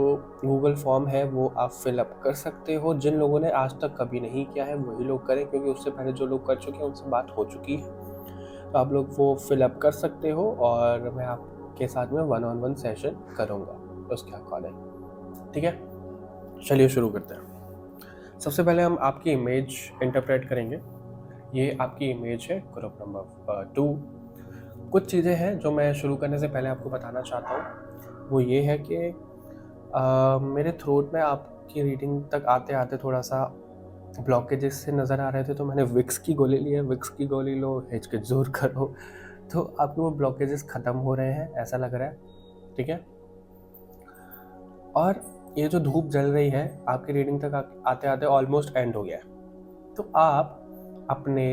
गूगल फॉर्म है वो आप फिलअप कर सकते हो। जिन लोगों ने आज तक कभी नहीं किया है वही लोग करें, क्योंकि उससे पहले जो लोग कर चुके हैं उनसे बात हो चुकी है। तो आप लोग वो फिलअप कर सकते हो, और मैं आपके साथ में 1-on-1 सेशन करूँगा उसके अकॉर्डिंग। ठीक है, चलिए शुरू करते हैं। सबसे पहले हम आपकी इमेज इंटरप्रेट करेंगे। ये आपकी इमेज है ग्रुप नंबर 2। कुछ चीज़ें हैं जो मैं शुरू करने से पहले आपको बताना चाहता हूँ। वो ये है कि मेरे थ्रोट में आपकी रीडिंग तक आते आते थोड़ा सा ब्लॉकेजेस से नज़र आ रहे थे, तो मैंने विक्स की गोली ली है। विक्स की गोली लो, हिचकिच ज़ोर करो, तो आपके वो ब्लॉकेजेस ख़त्म हो रहे हैं ऐसा लग रहा है। ठीक है, और ये जो धूप जल रही है आपकी रीडिंग तक आते आते ऑलमोस्ट एंड हो गया है। तो आप अपने,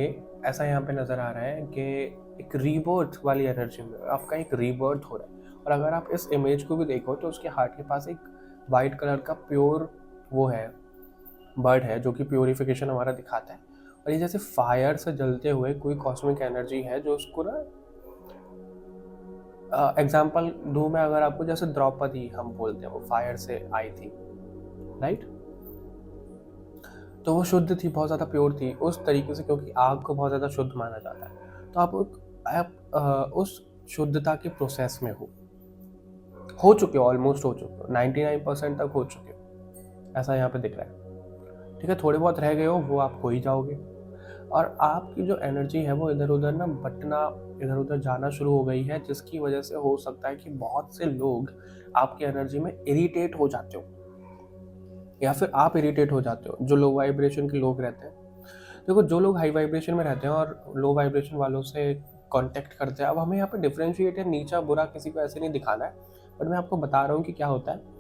ऐसा यहाँ पे नज़र आ रहा है कि एक रीबर्थ वाली एनर्जी में आपका एक रीबर्थ हो रहा है। और अगर आप इस इमेज को भी देखो तो उसके हार्ट के पास एक वाइट कलर का प्योर वो है, बर्ड है, जो कि प्योरिफिकेशन हमारा दिखाता है। और ये जैसे फायर से जलते हुए कोई कॉस्मिक एनर्जी है जो उसको ना, एग्जाम्पल दूँ मैं अगर आपको, जैसे द्रौपदी हम बोलते हैं वो फायर से आई थी, राइट। तो वो शुद्ध थी, बहुत ज़्यादा प्योर थी उस तरीके से, क्योंकि आग को बहुत ज़्यादा शुद्ध माना जाता है। तो आप उस शुद्धता के प्रोसेस में हो चुके हो, ऑलमोस्ट हो चुके हो, 99% तक हो चुके हो, ऐसा यहाँ पे दिख रहा है। ठीक है, थोड़े बहुत रह गए हो, वो आप हो ही जाओगे। और आपकी जो एनर्जी है वो इधर उधर ना बटना, इधर उधर जाना शुरू हो गई है, जिसकी वजह से हो सकता है कि बहुत से लोग आपकी एनर्जी में इरिटेट हो जाते हो, या फिर आप इरिटेट हो जाते हो, जो लो वाइब्रेशन के लोग रहते हैं। देखो, जो लोग हाई वाइब्रेशन में रहते हैं और लो वाइब्रेशन वालों से कांटेक्ट करते हैं, अब हमें यहाँ पे डिफरेंशिएट है, नीचा बुरा किसी को ऐसे नहीं दिखाना है, बट मैं आपको बता रहा हूँ कि क्या होता है।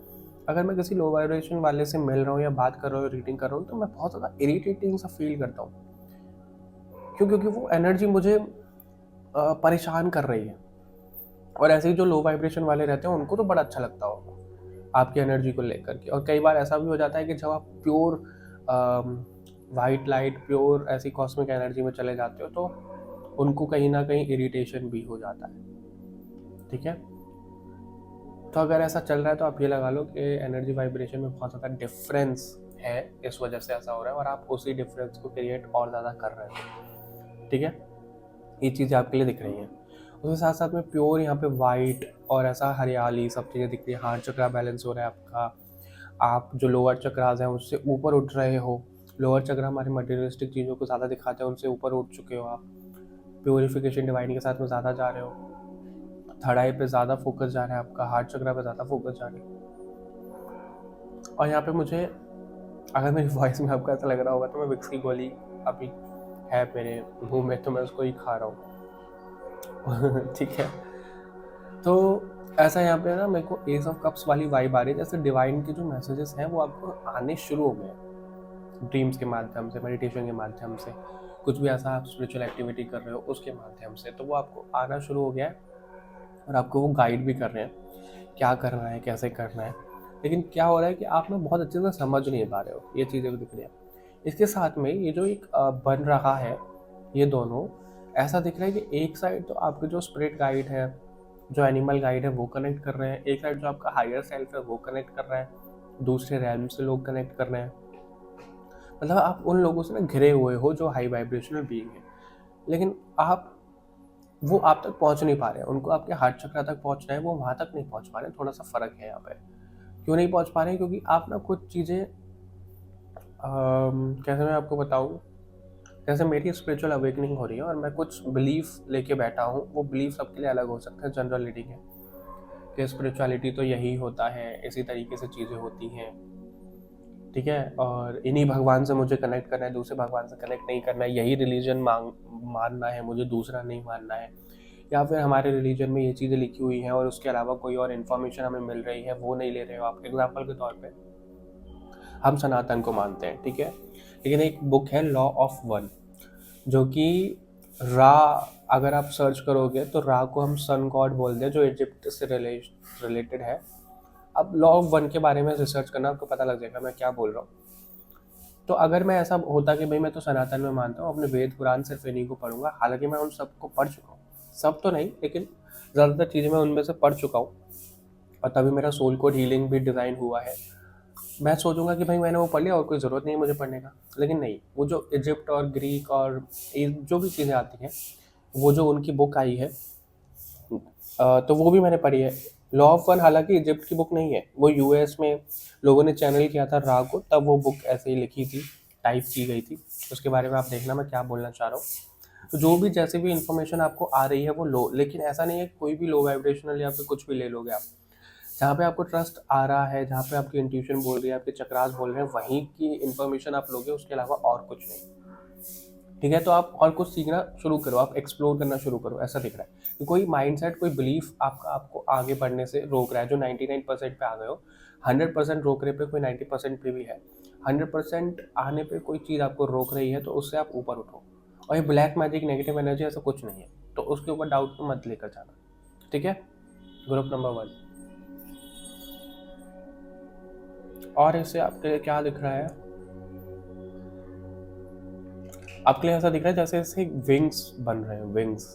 अगर मैं किसी लो वाइब्रेशन वाले से मिल रहा हूँ या बात कर रहा हूँ, रीडिंग कर रहा हूँ, तो मैं बहुत ज़्यादा इरिटेटिंग सा फील करता हूँ। क्यों? क्योंकि वो एनर्जी मुझे परेशान कर रही है। और ऐसे ही जो लो वाइब्रेशन वाले रहते हैं उनको तो बड़ा अच्छा लगता होगा आपकी एनर्जी को लेकर के। और कई बार ऐसा भी हो जाता है कि जब आप प्योर वाइट लाइट, प्योर ऐसी कॉस्मिक एनर्जी में चले जाते हो, तो उनको कहीं ना कहीं इरिटेशन भी हो जाता है। ठीक है, तो अगर ऐसा चल रहा है तो आप ये लगा लो कि एनर्जी वाइब्रेशन में बहुत ज़्यादा डिफरेंस है, इस वजह से ऐसा हो रहा है, और आप उसी डिफरेंस को क्रिएट और ज़्यादा कर रहे हो। ठीक है, ये चीज़ें आपके लिए दिख रही हैं। उसके साथ साथ में प्योर यहाँ पे वाइट और ऐसा हरियाली सब चीज़ें दिख रही है। हार्ट चक्रा बैलेंस हो रहा है आपका, आप जो लोअर चक्रास हैं उससे ऊपर उठ रहे हो। लोअर चक्र हमारे मटेरियलिस्टिक चीज़ों को ज़्यादा दिखाते हैं, उनसे ऊपर उठ चुके हो आप। प्योरिफिकेशन डिवाइन के साथ में ज़्यादा जा रहे हो। थर्ड आई पे ज़्यादा फोकस जा रहा है आपका, हार्ट चक्रा पे ज़्यादा फोकस जा रहा है। और यहाँ पे मुझे, अगर मेरी वॉइस में आपको ऐसा लग रहा होगा तो मैं विक्स की गोली अभी है मेरे मुंह में, तो मैं उसको ही खा रहा हूँ। ठीक है, तो ऐसा यहाँ पे ना मेरे को एस ऑफ कप्स वाली वाइब आ रही है, जैसे डिवाइन के जो मैसेजेस हैं वो आपको आने शुरू हो गए ड्रीम्स के माध्यम से, मेडिटेशन के माध्यम से, कुछ भी ऐसा आप स्पिरिचुअल एक्टिविटी कर रहे हो उसके माध्यम से, तो वो आपको आना शुरू हो गया है और आपको वो गाइड भी कर रहे हैं क्या करना है, कैसे करना है। लेकिन क्या हो रहा है कि आप ना बहुत अच्छे से समझ नहीं पा रहे हो, ये चीज़ें भी दिख रही है। इसके साथ में ये जो एक बन रहा है, ये दोनों ऐसा दिख रहा है कि एक साइड तो आपके जो स्पिरिट गाइड है, जो एनिमल गाइड है वो कनेक्ट कर रहे हैं, एक साइड जो आपका हायर सेल्फ है वो कनेक्ट कर रहा है, दूसरे रैम से लोग कनेक्ट कर रहे हैं। मतलब आप उन लोगों से ना घिरे हुए हो जो हाई वाइब्रेशनल बीइंग है, लेकिन वो आप तक पहुंच नहीं पा रहे हैं। उनको आपके हार्ट चक्र तक पहुंचना है, वो वहां तक नहीं पहुंच पा रहे हैं। थोड़ा सा फर्क है यहाँ पे। क्यों नहीं पहुंच पा रहे हैं? क्योंकि आप ना कुछ चीज़ें, कैसे मैं आपको बताऊँ, जैसे मेरी स्पिरिचुअल अवेकनिंग हो रही है और मैं कुछ बिलीफ लेके बैठा हूँ। वो बिलीफ सबके लिए अलग हो सकते हैं, जनरल रीडिंग है कि स्पिरिचुअलिटी तो यही होता है, इसी तरीके से चीज़ें होती हैं। ठीक है, और इन्हीं भगवान से मुझे कनेक्ट करना है, दूसरे भगवान से कनेक्ट नहीं करना है, यही रिलीजन मानना है मुझे, दूसरा नहीं मानना है। या फिर हमारे रिलीजन में ये चीज़ें लिखी हुई हैं और उसके अलावा कोई और इन्फॉर्मेशन हमें मिल रही है, वो नहीं ले रहे हो आप। एग्जाम्पल के तौर पे हम सनातन को मानते हैं, ठीक है, लेकिन एक बुक है लॉ ऑफ वन, जो कि रा अगर आप सर्च करोगे तो रा को हम सन गॉड बोलते हैं, जो इजिप्ट से रिलेटेड है। अब लॉ ऑफ वन के बारे में रिसर्च करना, आपको पता लग जाएगा मैं क्या बोल रहा हूँ। तो अगर मैं ऐसा होता कि भाई मैं तो सनातन में मानता हूँ, अपने वेद पुराण सिर्फ इन्हीं को पढ़ूंगा, हालांकि मैं उन सबको पढ़ चुका हूँ, सब तो नहीं लेकिन ज़्यादातर चीज़ें मैं उनमें से पढ़ चुका हूँ, और तभी मेरा सोल कोड हीलिंग भी डिज़ाइन हुआ है। मैं सोचूंगा कि भाई मैंने वो पढ़ लिया और कोई ज़रूरत नहीं है मुझे पढ़ने का, लेकिन नहीं, वो जो इजिप्ट और ग्रीक और ये जो भी चीज़ें आती हैं, वो जो उनकी बुक आई है, तो वो भी मैंने पढ़ी है। लॉ ऑफ वन हालांकि इजिप्ट की बुक नहीं है, वो यूएस में लोगों ने चैनल किया था रा को, तब वो बुक ऐसे ही लिखी थी, टाइप की गई थी। उसके बारे में आप देखना मैं क्या बोलना चाह रहा हूँ। तो जो भी जैसे भी इन्फॉर्मेशन आपको आ रही है वो लो, लेकिन ऐसा नहीं है कोई भी लो वाइब्रेशनल या फिर कुछ भी ले लोगे आप। जहाँ पे आपको ट्रस्ट आ रहा है, जहाँ पे आपकी इंट्यूशन बोल रही है, आपके चक्रास बोल रहे हैं, वहीं की इन्फॉर्मेशन आप लोगे, उसके अलावा और कुछ नहीं। ठीक है, तो आप और कुछ सीखना शुरू करो, आप एक्सप्लोर करना शुरू करो। ऐसा दिख रहा है कि कोई माइंडसेट, कोई बिलीफ आपको आगे बढ़ने से रोक रहा है, जो 99% पे आ गए हो। 100% रोकने पे कोई 90% पे भी है, 100% आने पे कोई चीज़ आपको रोक रही है, तो उससे आप ऊपर उठो। और ये ब्लैक मैजिक, नेगेटिव एनर्जी, ऐसा कुछ नहीं है, तो उसके ऊपर डाउट मत लेकर जाना। ठीक है, ग्रुप नंबर 1। और इससे आपके लिए क्या दिख रहा है? आपके लिए ऐसा दिख रहा है जैसे इससे विंग्स बन रहे हैं, विंग्स।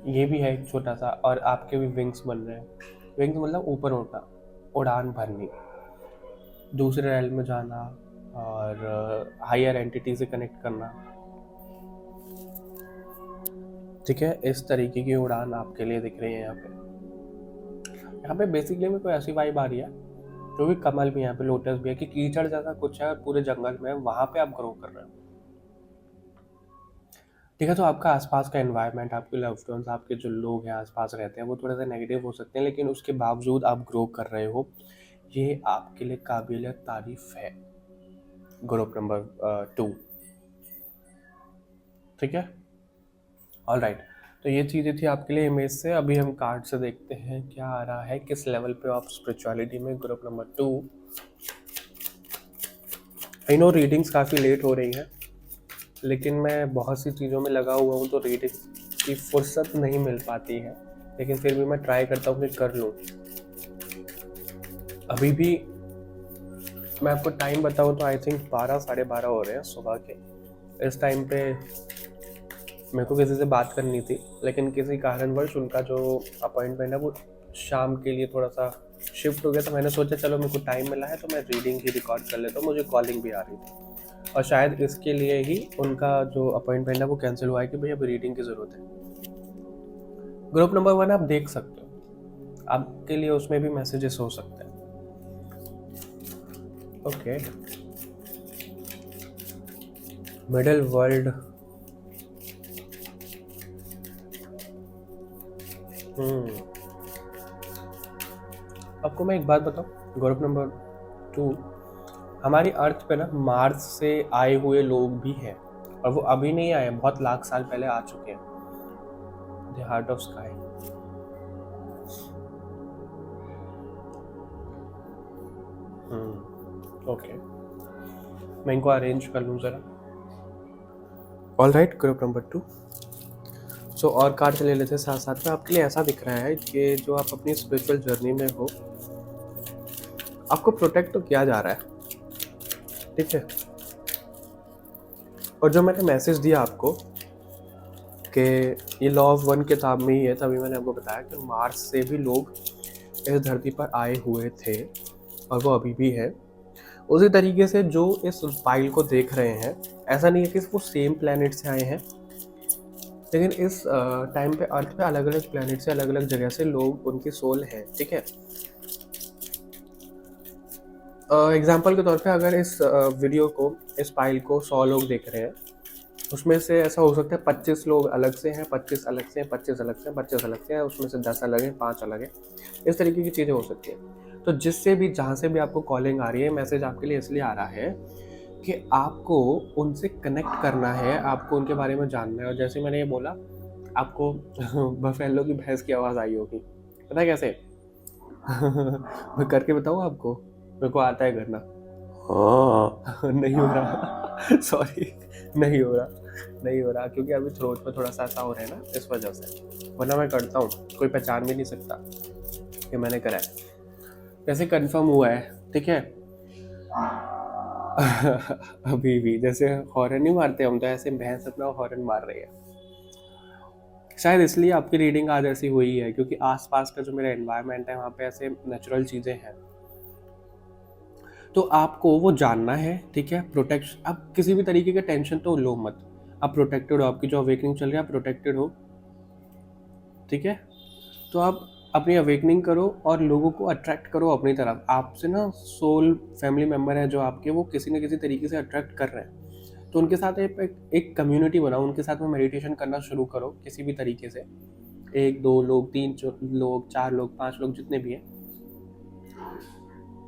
ये भी है एक छोटा सा, और आपके भी विंग्स बन रहे हैं। विंग्स मतलब ऊपर उड़ना, उड़ान भरनी, दूसरे रेल में जाना, और हायर एंटिटी से कनेक्ट करना। ठीक है, इस तरीके की उड़ान आपके लिए दिख रही है यहाँ पे बेसिकली में कोई ऐसी वाइब आ रही है, जो भी कमल भी है, यहाँ पे लोटस भी है, कि कीचड़ जैसा कुछ है और पूरे जंगल में, वहाँ पे आप ग्रो कर रहे हो। ठीक है, तो आपका आसपास का एनवायरनमेंट, आपके लव्ड वंस, आपके जो लोग हैं आसपास रहते हैं, वो थोड़े से नेगेटिव हो सकते हैं, लेकिन उसके बावजूद आप ग्रो कर रहे हो, ये आपके लिए काबिल तारीफ है। Group number 2। ठीक है, ऑल राइट। तो ये चीज़ें थी आपके लिए इमेज से। अभी हम कार्ड से देखते हैं क्या आ रहा है, किस लेवल पे आप स्पिरिचुअलिटी में। Group number 2। I know readings काफ़ी लेट हो रही हैं, लेकिन मैं बहुत सी चीज़ों में लगा हुआ हूँ, तो रीडिंग की फुर्सत नहीं मिल पाती है, लेकिन फिर भी मैं ट्राई करता हूँ कि कर लूँ। अभी भी मैं आपको टाइम बताऊँ तो आई थिंक 12 साढ़े 12 हो रहे हैं सुबह के। इस टाइम पे मेरे को किसी से बात करनी थी, लेकिन किसी कारणवश उनका जो अपॉइंटमेंट है वो शाम के लिए थोड़ा सा शिफ्ट हो गया, तो मैंने सोचा चलो मेरे को टाइम मिला है तो मैं रीडिंग ही रिकॉर्ड कर लेता हूँ। मुझे कॉलिंग भी आ रही थी, और शायद इसके लिए ही उनका जो अपॉइंटमेंट है वो कैंसिल हुआ है कि भाई अब रीडिंग की ज़रूरत है। ग्रुप नंबर 1 आप देख सकते हो, आपके लिए उसमें भी मैसेजेस हो सकते हैं। Okay, middle world. आपको मैं एक बात बताऊं, ग्रुप नंबर 2, हमारी अर्थ पे ना मार्स से आए हुए लोग भी हैं, और वो अभी नहीं आए, बहुत लाख साल पहले आ चुके हैं। The heart of sky. Okay, मैं इनको अरेंज कर लूँ ज़रा। All right, group number 2। सो और कार्ड ले लेते हैं साथ साथ में। आपके लिए ऐसा दिख रहा है कि जो आप अपनी स्पिरिचुअल जर्नी में हो, आपको प्रोटेक्ट तो किया जा रहा है। ठीक है, और जो मैंने मैसेज दिया आपको कि ये लॉ ऑफ वन किताब में ही है, तभी मैंने आपको बताया कि मार्स से भी लोग इस धरती पर आए हुए थे, और वो अभी भी है। उसी तरीके से जो इस फाइल को देख रहे हैं, ऐसा नहीं है कि वो सेम प्लैनेट से आए हैं, लेकिन इस टाइम पे अर्थ पे अलग अलग प्लैनेट से, अलग अलग जगह से लोग, उनकी सोल है। ठीक है, एग्जाम्पल के तौर पे अगर इस वीडियो को, इस फाइल को 100 लोग देख रहे हैं, उसमें से ऐसा हो सकता है 25 लोग अलग से हैं, 25 अलग से हैं, 25 अलग से हैं, 25 अलग से हैं, उसमें से 10 अलग हैं, 5 अलग हैं। इस तरीके की चीज़ें हो सकती हैं। तो जिससे भी, जहाँ से भी आपको कॉलिंग आ रही है, मैसेज आपके लिए इसलिए आ रहा है कि आपको उनसे कनेक्ट करना है, आपको उनके बारे में जानना है। और जैसे मैंने ये बोला, आपको बफेलो की भैंस की आवाज़ आई होगी, पता है कैसे? मैं करके बताऊँ आपको, मेरे को आता है करना। हाँ नहीं हो रहा, सॉरी नहीं हो रहा। नहीं हो रहा क्योंकि अभी थ्रोट में थोड़ा सा ऐसा हो रहा है ना, इस वजह से, वरना मैं करता हूँ, कोई पहचान भी नहीं सकता कि मैंने करा है। जैसे कंफर्म हुआ है, ठीक है। अभी भी जैसे हॉर्न नहीं मारते हम, तो ऐसे भैंस अपना हॉर्न मार रही है। शायद इसलिए आपकी रीडिंग आज ऐसी हुई है, क्योंकि आसपास का जो मेरा एनवायरनमेंट है वहाँ पे ऐसे नेचुरल चीज़ें हैं। तो आपको वो जानना है, ठीक है। प्रोटेक्शन, आप किसी भी तरीके का टेंशन तो लो मत, आप प्रोटेक्टेड हो, आपकी जो अवेकनिंग चल रही है आप प्रोटेक्टेड हो, ठीक है। तो आप अपनी अवेकनिंग करो और लोगों को अट्रैक्ट करो अपनी तरफ। आपसे ना सोल फैमिली मेम्बर है जो आपके, वो किसी न किसी तरीके से अट्रैक्ट कर रहे हैं, तो उनके साथ एक कम्युनिटी बनाओ, उनके साथ में मेडिटेशन करना शुरू करो किसी भी तरीके से। 1 2 लोग, 3 लोग, 4 लोग, 5 लोग, जितने भी हैं।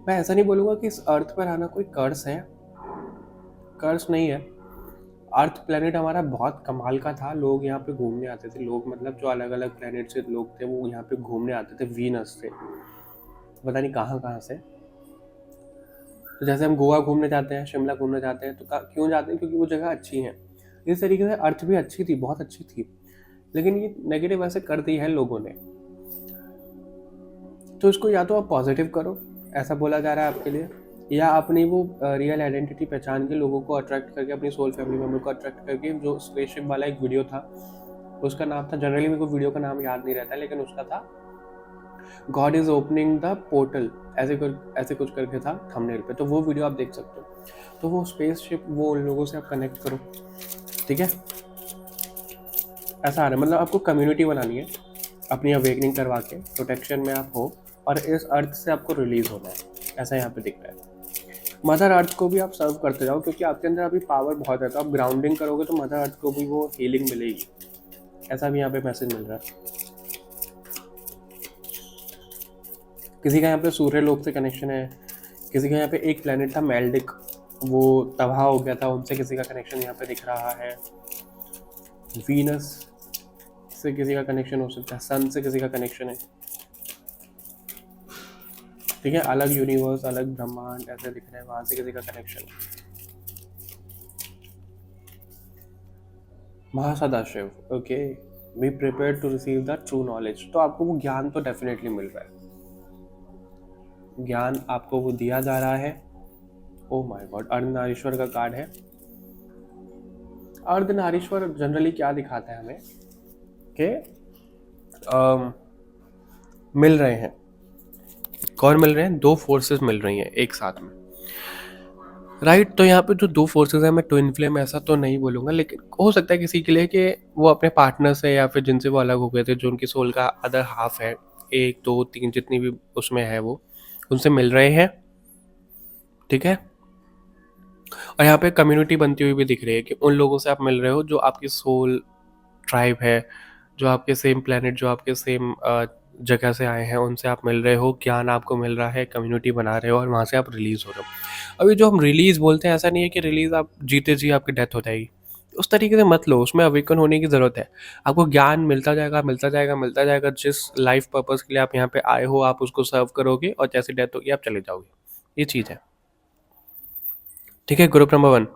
मैं ऐसा नहीं बोलूँगा कि इस अर्थ पर आना कोई कर्स है, कर्स नहीं है। अर्थ प्लेनेट हमारा बहुत कमाल का था, लोग यहाँ पे घूमने आते थे, लोग मतलब जो अलग अलग प्लेनेट से लोग थे वो यहाँ पे घूमने आते थे, वीनस से, पता नहीं कहाँ कहाँ से। तो जैसे हम गोवा घूमने जाते हैं, शिमला घूमने जाते हैं, तो क्यों जाते हैं? क्योंकि वो जगह अच्छी है। इस तरीके से अर्थ भी अच्छी थी, बहुत अच्छी थी, लेकिन ये नेगेटिव ऐसे कर दी है लोगों ने। तो इसको या तो आप पॉजिटिव करो, ऐसा बोला जा रहा है आपके लिए, या अपनी वो रियल आइडेंटिटी पहचान के लोगों को अट्रैक्ट करके, अपनी सोल फैमिली मेम्बर को अट्रैक्ट करके। जो स्पेसशिप वाला एक वीडियो था, उसका नाम था, जनरली मेरे को वीडियो का नाम याद नहीं रहता, लेकिन उसका था God is opening the portal, ऐसे कुछ करके था थंबनेल पे, तो वो वीडियो आप देख सकते हो। तो वो स्पेसशिप, वो उन लोगों से आप कनेक्ट करो, ठीक है। ऐसा आ रहा है, मतलब आपको कम्युनिटी बनानी है, अपनी अवेकनिंग करवा के प्रोटेक्शन में आप हो, और इस अर्थ से आपको रिलीज होना है, ऐसा यहाँ पे दिख रहा है। मदर अर्थ को भी आप सर्व करते जाओ, क्योंकि आपके अंदर अभी पावर बहुत है, तो आप ग्राउंडिंग करोगे तो मदर अर्थ को भी वो हीलिंग मिलेगी, ऐसा भी यहाँ पे मैसेज मिल रहा है। किसी का यहाँ पे सूर्य लोक से कनेक्शन है, किसी का यहाँ पे एक प्लेनेट था मेल्डिक, वो तबाह हो गया था, उनसे किसी का कनेक्शन यहाँ पे दिख रहा है। वीनस से किसी का कनेक्शन हो सकता है, सन से किसी का कनेक्शन है, ठीक है। अलग यूनिवर्स, अलग ब्रह्मांड ऐसे दिख रहे हैं, वहां से किसी का connection. Mahasadashiv, okay, be prepared to receive the true knowledge. तो आपको वो ज्ञान तो डेफिनेटली मिल रहा है, ज्ञान आपको वो दिया जा रहा है। ओ माय गॉड, अर्धनारीश्वर का कार्ड है। अर्धनारीश्वर जनरली क्या दिखाता है हमें कि मिल रहे हैं, कौन मिल रहे हैं? 2 फोर्सेस मिल रही हैं एक साथ में, राइट। तो यहाँ पे जो 2 फोर्सेस हैं, मैं ट्विन फ्लेम ऐसा तो नहीं बोलूँगा, लेकिन हो सकता है किसी के लिए कि वो अपने पार्टनर से, या फिर जिनसे वो अलग हो गए थे, जो उनकी सोल का अदर हाफ है, 1 2 3 जितनी भी उसमें है, वो उनसे मिल रहे हैं, ठीक है। और यहाँ पे कम्युनिटी बनती हुई भी दिख रही है कि उन लोगों से आप मिल रहे हो जो आपकी सोल ट्राइब है, जो आपके सेम प्लेनेट, जो आपके सेम जगह से आए हैं, उनसे आप मिल रहे हो, ज्ञान आपको मिल रहा है, कम्युनिटी बना रहे हो, और वहाँ से आप रिलीज़ हो रहे हो। अभी जो हम रिलीज़ बोलते हैं, ऐसा नहीं है कि रिलीज़ आप जीते जी आपकी डेथ हो जाएगी, उस तरीके से मत लो, उसमें अवेकन होने की ज़रूरत है। आपको ज्ञान मिलता जाएगा, मिलता जाएगा, मिलता जाएगा। जिस लाइफ पर्पज़ के लिए आप यहाँ पे आए हो, आप उसको सर्व करोगे, और जैसे डेथ होगी आप चले जाओगे, ये चीज़ है, ठीक है। ग्रुप नंबर 1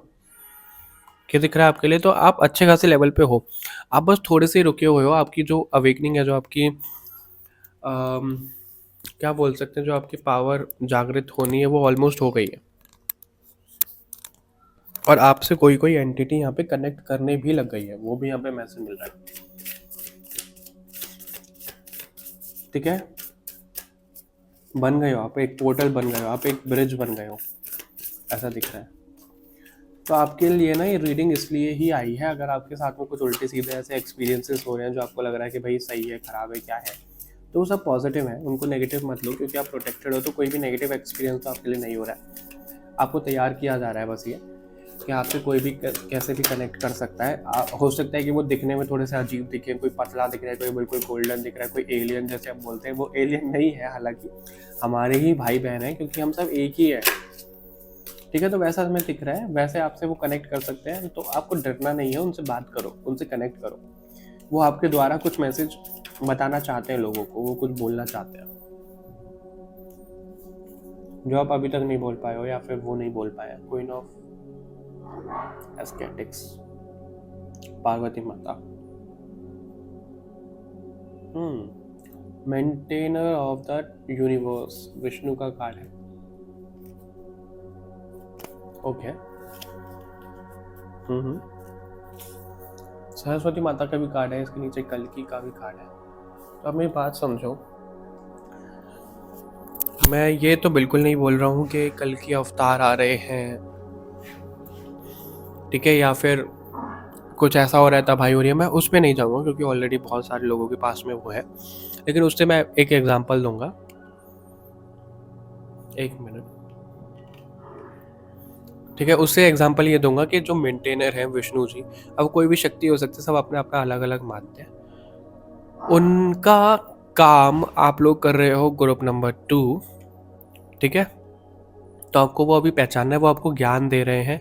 क्या दिख रहा है आपके लिए? तो आप अच्छे खासे लेवल पे हो, आप बस थोड़े से रुके हुए हो। आपकी जो अवेकनिंग है, जो आपकी क्या बोल सकते हैं, जो आपकी पावर जागृत होनी है, वो ऑलमोस्ट हो गई है, और आपसे कोई कोई एंटिटी यहाँ पे कनेक्ट करने भी लग गई है, वो भी यहाँ पे मैसेज मिल रहा है, ठीक है। बन गए हो आप, एक पोर्टल बन गए हो, आप एक ब्रिज बन गए हो, ऐसा दिख रहा है। तो आपके लिए ना ये रीडिंग इसलिए ही आई है, अगर आपके साथ में कुछ उल्टे सीधे ऐसे एक्सपीरियंसेस हो रहे हैं जो आपको लग रहा है कि भाई सही है, खराब है, क्या है, तो वो सब पॉजिटिव है, उनको नेगेटिव मत लो, क्योंकि आप प्रोटेक्टेड हो, तो कोई भी नेगेटिव एक्सपीरियंस तो आपके लिए नहीं हो रहा है। आपको तैयार किया जा रहा है बस ये कि आपसे कोई भी कैसे भी कनेक्ट कर सकता है। हो सकता है कि वो दिखने में थोड़े से अजीब दिखे, कोई पतला दिख रहा है, कोई बिल्कुल गोल्डन दिख रहा है, कोई एलियन जैसे आप बोलते हैं, वो एलियन नहीं है, हालांकि हमारे ही भाई बहन हैं, क्योंकि हम सब एक ही है, ठीक है। तो वैसा हमें दिख रहा है, वैसे आपसे वो कनेक्ट कर सकते हैं, तो आपको डरना नहीं है, उनसे बात करो, उनसे कनेक्ट करो। वो आपके द्वारा कुछ मैसेज बताना चाहते हैं लोगों को, वो कुछ बोलना चाहते हैं जो आप अभी तक नहीं बोल पाए हो, या फिर वो नहीं बोल पाए। क्वीन ऑफ एस्केटिक्स, पार्वती माता। Maintainer of the universe, Vishnu का कार्ड है। ओके। सरस्वती माता का भी कार्ड है, इसके नीचे कल्कि का भी कार्ड है। तो अब मेरी बात समझो, मैं ये तो बिल्कुल नहीं बोल रहा हूँ कि कल्कि अवतार आ रहे हैं, ठीक है, या फिर कुछ ऐसा हो रहा है तबाही हो रही है, मैं उस पर नहीं जाऊँगा क्योंकि ऑलरेडी बहुत सारे लोगों के पास में वो है। लेकिन उससे मैं एक एग्जांपल दूंगा। एक मिनट, ठीक है, उससे एग्जांपल ये दूंगा कि जो मेंटेनर हैं विष्णु जी, अब कोई भी शक्ति हो सकती है, सब अपने अपना अलग अलग मानते हैं। उनका काम आप लोग कर रहे हो ग्रुप नंबर 2, ठीक है, तो आपको वो अभी पहचानना है, वो आपको ज्ञान दे रहे हैं।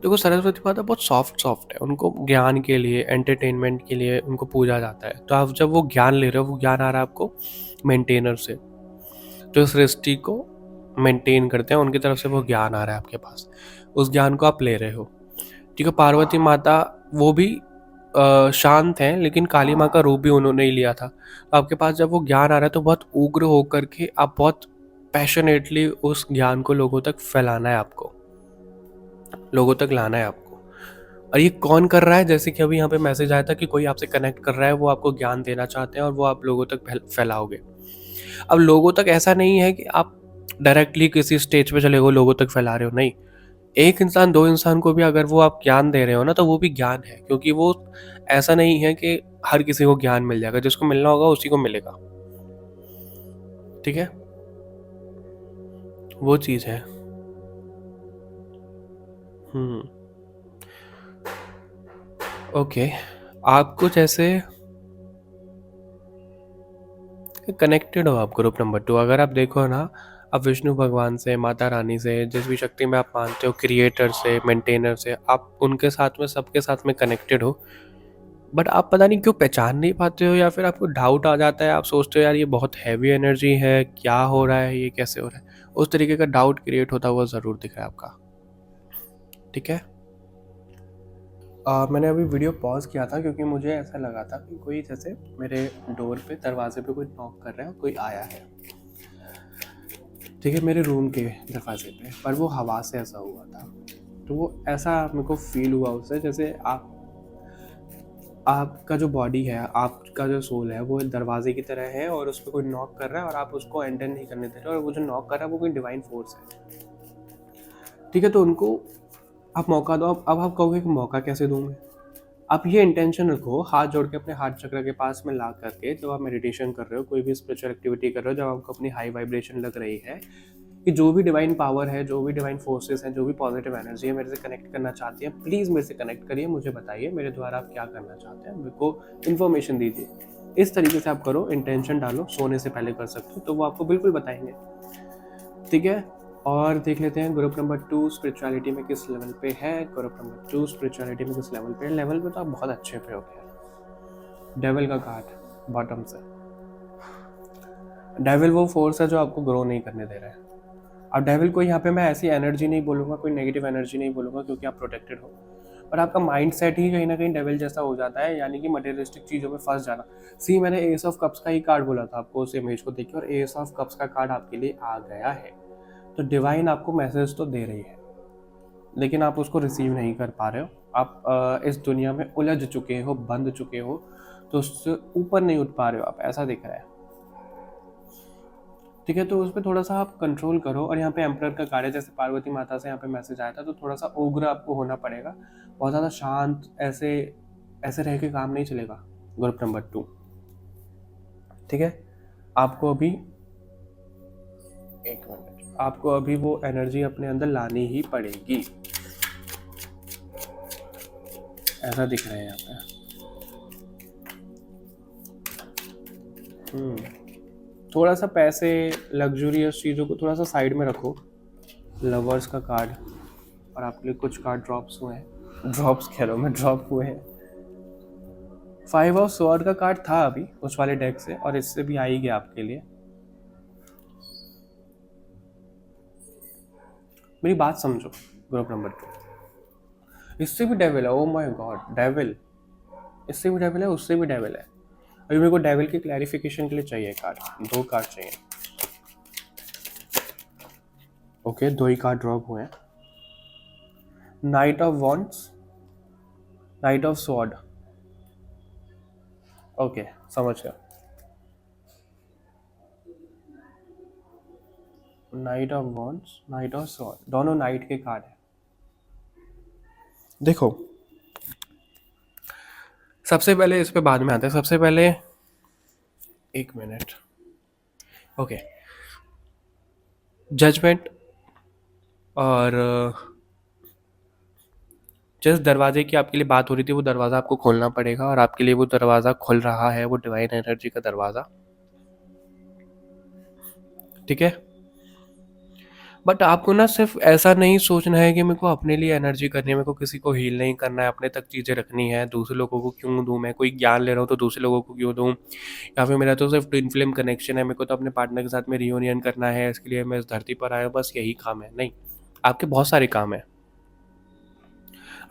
देखो सरस्वती माता बहुत सॉफ्ट है, उनको ज्ञान के लिए, एंटरटेनमेंट के लिए उनको पूजा जाता है। तो आप जब वो ज्ञान ले रहे हो, वो ज्ञान आ रहा है आपको मेंटेनर से, जो सृष्टि को मेंटेन करते हैं, उनकी तरफ से वो ज्ञान आ रहा है आपके पास, उस ज्ञान को आप ले रहे हो, ठीक है। पार्वती माता वो भी शांत हैं, लेकिन काली माँ का रूप भी उन्होंने ही लिया था। तो आपके पास जब वो ज्ञान आ रहा है तो बहुत उग्र होकर के आप बहुत पैशनेटली उस ज्ञान को लोगों तक फैलाना है, आपको लोगों तक लाना है आपको। और ये कौन कर रहा है, जैसे कि अभी यहाँ पे मैसेज आया था कि कोई आपसे कनेक्ट कर रहा है, वो आपको ज्ञान देना चाहते हैं और वो आप लोगों तक फैलाओगे। अब लोगों तक ऐसा नहीं है कि आप डायरेक्टली किसी स्टेज पे चले गए लोगों तक फैला रहे हो, नहीं। एक इंसान, दो इंसान को भी अगर वो आप ज्ञान दे रहे हो ना, तो वो भी ज्ञान है, क्योंकि वो ऐसा नहीं है कि हर किसी को ज्ञान मिल जाएगा, जिसको मिलना होगा उसी को मिलेगा, ठीक है, वो चीज है। ओके, आपको जैसे कनेक्टेड हो आप ग्रुप नंबर 2, अगर आप देखो ना, आप विष्णु भगवान से, माता रानी से, जिस भी शक्ति में आप मानते हो, क्रिएटर से, मेंटेनर से, आप उनके साथ में, सबके साथ में कनेक्टेड हो। बट आप पता नहीं क्यों पहचान नहीं पाते हो, या फिर आपको डाउट आ जाता है, आप सोचते हो यार ये बहुत हैवी एनर्जी है, क्या हो रहा है, ये कैसे हो रहा है, उस तरीके का डाउट क्रिएट होता हुआ ज़रूर दिख रहा है आपका, ठीक है। मैंने अभी वीडियो पॉज किया था क्योंकि मुझे ऐसा लगा था कि कोई जैसे मेरे डोर पे, दरवाजे पे कोई नॉक कर रहा है, कोई आया है, ठीक है, मेरे रूम के दरवाजे पे, पर वो हवा से ऐसा हुआ था। तो वो ऐसा मेरे को फील हुआ उससे, जैसे आपका जो बॉडी है, आपका जो सोल है, वो दरवाजे की तरह है और उस पर कोई नॉक कर रहा है और आप उसको एंटर नहीं करने दे रहे हो, और वो जो नॉक कर रहा है वो कोई डिवाइन फोर्स है, ठीक है। तो उनको आप मौका दो। अब आप कहोगे कि मौका कैसे दूंगे, आप ये इंटेंशन रखो, हाथ जोड़ के अपने हार्ट चक्र के पास में ला करके, जब आप मेडिटेशन कर रहे हो, कोई भी स्पिरिचुअल एक्टिविटी कर रहे हो, जब आपको अपनी हाई वाइब्रेशन लग रही है कि जो भी डिवाइन पावर है, जो भी डिवाइन फोर्सेस हैं, जो भी पॉजिटिव एनर्जी है मेरे से कनेक्ट करना चाहती है, प्लीज़ मेरे से कनेक्ट करिए, मुझे बताइए मेरे द्वारा आप क्या करना चाहते हैं, मेरे को इन्फॉर्मेशन दीजिए। इस तरीके से आप करो, इंटेंशन डालो, सोने से पहले कर सकते हो, तो वो आपको बिल्कुल बताएंगे, ठीक है। और देख लेते हैं ग्रुप नंबर 2 स्पिरिचुअलिटी में किस लेवल पे है। ग्रुप नंबर 2 स्पिरिचुअलिटी में किस लेवल पे है। लेवल पे तो आप बहुत अच्छे पे हो गए। डेविल का कार्ड बॉटम से, डेविल वो फोर्स है जो आपको ग्रो नहीं करने दे रहा है। अब डेविल को यहाँ पे मैं ऐसी एनर्जी नहीं बोलूँगा, कोई नेगेटिव एनर्जी नहीं बोलूँगा, क्योंकि आप प्रोटेक्टेड हो, पर आपका माइंड सेट ही कहीं ना कहीं डेविल जैसा हो जाता है, यानी कि मटेरियलिस्टिक चीज़ों में फंस जाना। सी, मैंने एस ऑफ कप्स का ही कार्ड बोला था आपको उस इमेज को देखिए, और एस ऑफ कप्स का कार्ड आपके लिए आ गया है। तो डिवाइन आपको मैसेज तो दे रही है, लेकिन आप उसको रिसीव नहीं कर पा रहे हो। आप इस दुनिया में उलझ चुके हो, बंद चुके हो, तो उससे ऊपर नहीं उठ पा रहे हो आप, ऐसा दिख रहा है, ठीक है। तो उस पर थोड़ा सा आप कंट्रोल करो। और यहाँ पे एम्परर का कार्ड है, जैसे पार्वती माता से यहाँ पे मैसेज आया था, तो थोड़ा सा उग्र आपको होना पड़ेगा, बहुत ज़्यादा शांत, ऐसे ऐसे रह के काम नहीं चलेगा। ग्रुप नंबर 2, ठीक है। आपको अभी एक मिनट, आपको अभी वो एनर्जी अपने अंदर लानी ही पड़ेगी, ऐसा दिख रहा है यहाँ पे। थोड़ा सा पैसे, लग्जूरियस चीज़ों को थोड़ा सा साइड में रखो। लवर्स का कार्ड, और आपके लिए कुछ कार्ड ड्रॉप्स हुए हैं, ड्रॉप्स कह रहा हूँ मैं, ड्रॉप हुए हैं। 5 ऑफ स्वॉर्ड का कार्ड था अभी उस वाले डेक से, और इससे भी आ ही गया आपके लिए। मेरी बात समझो ग्रुप नंबर 2, इससे भी डेविल है, ओ माय गॉड, डेविल, इससे भी डेविल है, उससे भी डेविल है। अभी मेरे को डेविल की क्लैरिफिकेशन के लिए चाहिए कार्ड, 2 कार्ड चाहिए। ओके, 2 ही कार्ड ड्रॉप हुए हैं। Night of wands, night of sword. Okay, समझ गया। Night of wands, night of sword, दोनों नाइट के कार्ड है। देखो, सबसे पहले इस पे बाद में आते हैं। सबसे पहले 1 मिनट। ओके, जजमेंट, और जिस दरवाजे की आपके लिए बात हो रही थी वो दरवाज़ा आपको खोलना पड़ेगा, और आपके लिए वो दरवाज़ा खुल रहा है, वो डिवाइन एनर्जी का दरवाज़ा। ठीक है, बट आपको ना सिर्फ ऐसा नहीं सोचना है कि मेरे को अपने लिए एनर्जी करनी है, मेरे को किसी को हील नहीं करना है, अपने तक चीज़ें रखनी है, दूसरे लोगों को क्यों दूँ, मैं कोई ज्ञान ले रहा हूँ तो दूसरे लोगों को क्यों दूँ, या फिर मेरा तो सिर्फ ट्विन फ्लेम कनेक्शन है, मेरे को तो अपने पार्टनर के साथ में रियूनियन करना है, इसके लिए मैं इस धरती पर आया हूँ, बस यही काम है। नहीं, आपके बहुत सारे काम हैं,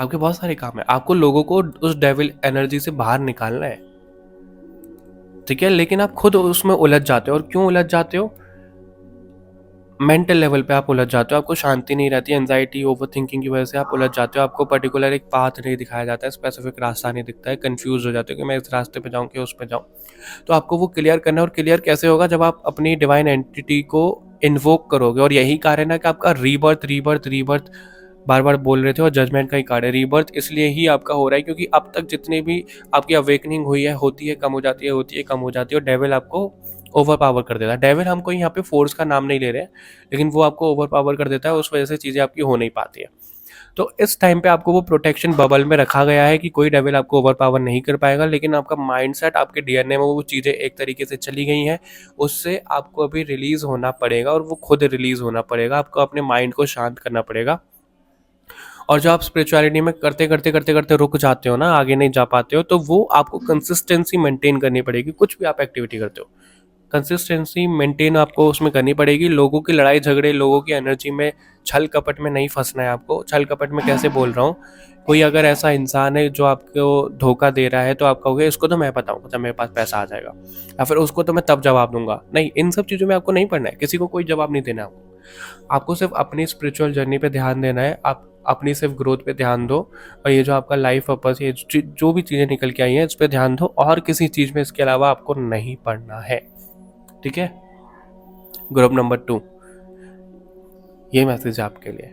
आपके बहुत सारे काम हैं। आपको लोगों को उस डेविल एनर्जी से बाहर निकालना है, ठीक है, लेकिन आप खुद उसमें उलझ जाते हो। और क्यों उलझ जाते हो? मेंटल लेवल पे आप उलझ जाते हो, आपको शांति नहीं रहती, एंजाइटी, ओवर थिंकिंग की वजह से आप उलझ जाते हो, आपको पर्टिकुलर एक पाथ नहीं दिखाया जाता है, स्पेसिफिक रास्ता नहीं दिखता है, कंफ्यूज हो जाते हो कि मैं इस रास्ते पे जाऊँ कि उस पे जाऊँ। तो आपको वो क्लियर करना है, और क्लियर कैसे होगा? जब आप अपनी डिवाइन एंटिटी को इन्वोक करोगे। और यही कारण है कि आपका रीबर्थ रीबर्थ रीबर्थ बार बार बोल रहे थे, और जजमेंट का ही कार्ड है। रीबर्थ इसलिए ही आपका हो रहा है क्योंकि अब तक जितने भी आपकी अवेकनिंग हुई है, होती है, कम हो जाती है, होती है, कम हो जाती है, और डेविल आपको ओवर पावर कर देता है। डेविल हम कोई यहाँ पे फोर्स का नाम नहीं ले रहे हैं, लेकिन वो आपको ओवर पावर कर देता है, उस वजह से चीज़ें आपकी हो नहीं पाती है। तो इस टाइम पे आपको वो प्रोटेक्शन बबल में रखा गया है कि कोई डेविल आपको ओवर पावर नहीं कर पाएगा, लेकिन आपका माइंडसेट, आपके डीएनए में वो चीज़ें एक तरीके से चली गई हैं, उससे आपको अभी रिलीज होना पड़ेगा, और वो खुद रिलीज होना पड़ेगा। आपको अपने माइंड को शांत करना पड़ेगा। और जो आप स्पिरिचुअलिटी में करते करते करते करते रुक जाते हो ना, आगे नहीं जा पाते हो, तो वो आपको कंसिस्टेंसी मेंटेन करनी पड़ेगी। कुछ भी आप एक्टिविटी करते हो, कंसिस्टेंसी मेंटेन आपको उसमें करनी पड़ेगी। लोगों की लड़ाई झगड़े, लोगों की एनर्जी में, छल कपट में नहीं फंसना है आपको। छल कपट में कैसे बोल रहा हूँ? कोई अगर ऐसा इंसान है जो आपको धोखा दे रहा है, तो आप कहोगे इसको तो मैं बताऊंगा जब मेरे पास पैसा आ जाएगा, या फिर उसको तो मैं तब जवाब दूंगा। नहीं, इन सब चीज़ों में आपको नहीं पढ़ना है, किसी को कोई जवाब नहीं देना है आपको सिर्फ अपनी स्पिरिचुअल जर्नी पे ध्यान देना है। आप अपनी सिर्फ ग्रोथ पे ध्यान दो, और ये जो आपका लाइफ पर्पस, ये जो भी चीज़ें निकल के आई हैं, इस पे ध्यान दो, और किसी चीज़ में इसके अलावा आपको नहीं पढ़ना है। ठीक है, ग्रुप नंबर 2, ये मैसेज है आपके लिए।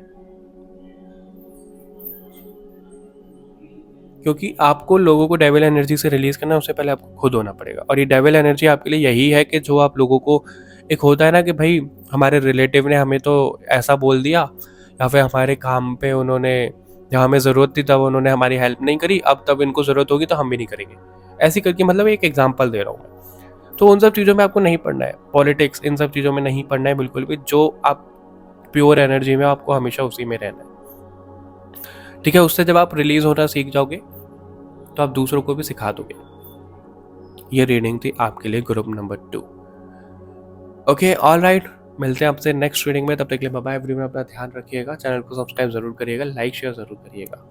क्योंकि आपको लोगों को डेविल एनर्जी से रिलीज करना है, उससे पहले आपको खुद होना पड़ेगा। और ये डेविल एनर्जी आपके लिए यही है कि जो आप लोगों को, एक होता है ना कि भाई हमारे रिलेटिव ने हमें तो ऐसा बोल दिया, या फिर हमारे काम पे उन्होंने, जहाँ हमें ज़रूरत थी तब उन्होंने हमारी हेल्प नहीं करी, अब तब इनको ज़रूरत होगी तो हम भी नहीं करेंगे, ऐसी करके, मतलब एक एग्जाम्पल दे रहा हूँ मैं। तो उन सब चीज़ों में आपको नहीं पढ़ना है, पॉलिटिक्स, इन सब चीज़ों में नहीं पढ़ना है बिल्कुल भी। जो आप प्योर एनर्जी में, आपको हमेशा उसी में रहना है। ठीक है, उससे जब आप रिलीज होना सीख जाओगे तो आप दूसरों को भी सिखा दोगे। ये रीडिंग थी आपके लिए, group number 2। Okay, all right, मिलते हैं आपसे नेक्स्ट रीडिंग में। तब तक के लिए बाय बाय एवरीवन, अपना ध्यान रखिएगा, चैनल को सब्सक्राइब जरूर करिएगा, लाइक शेयर जरूर करिएगा।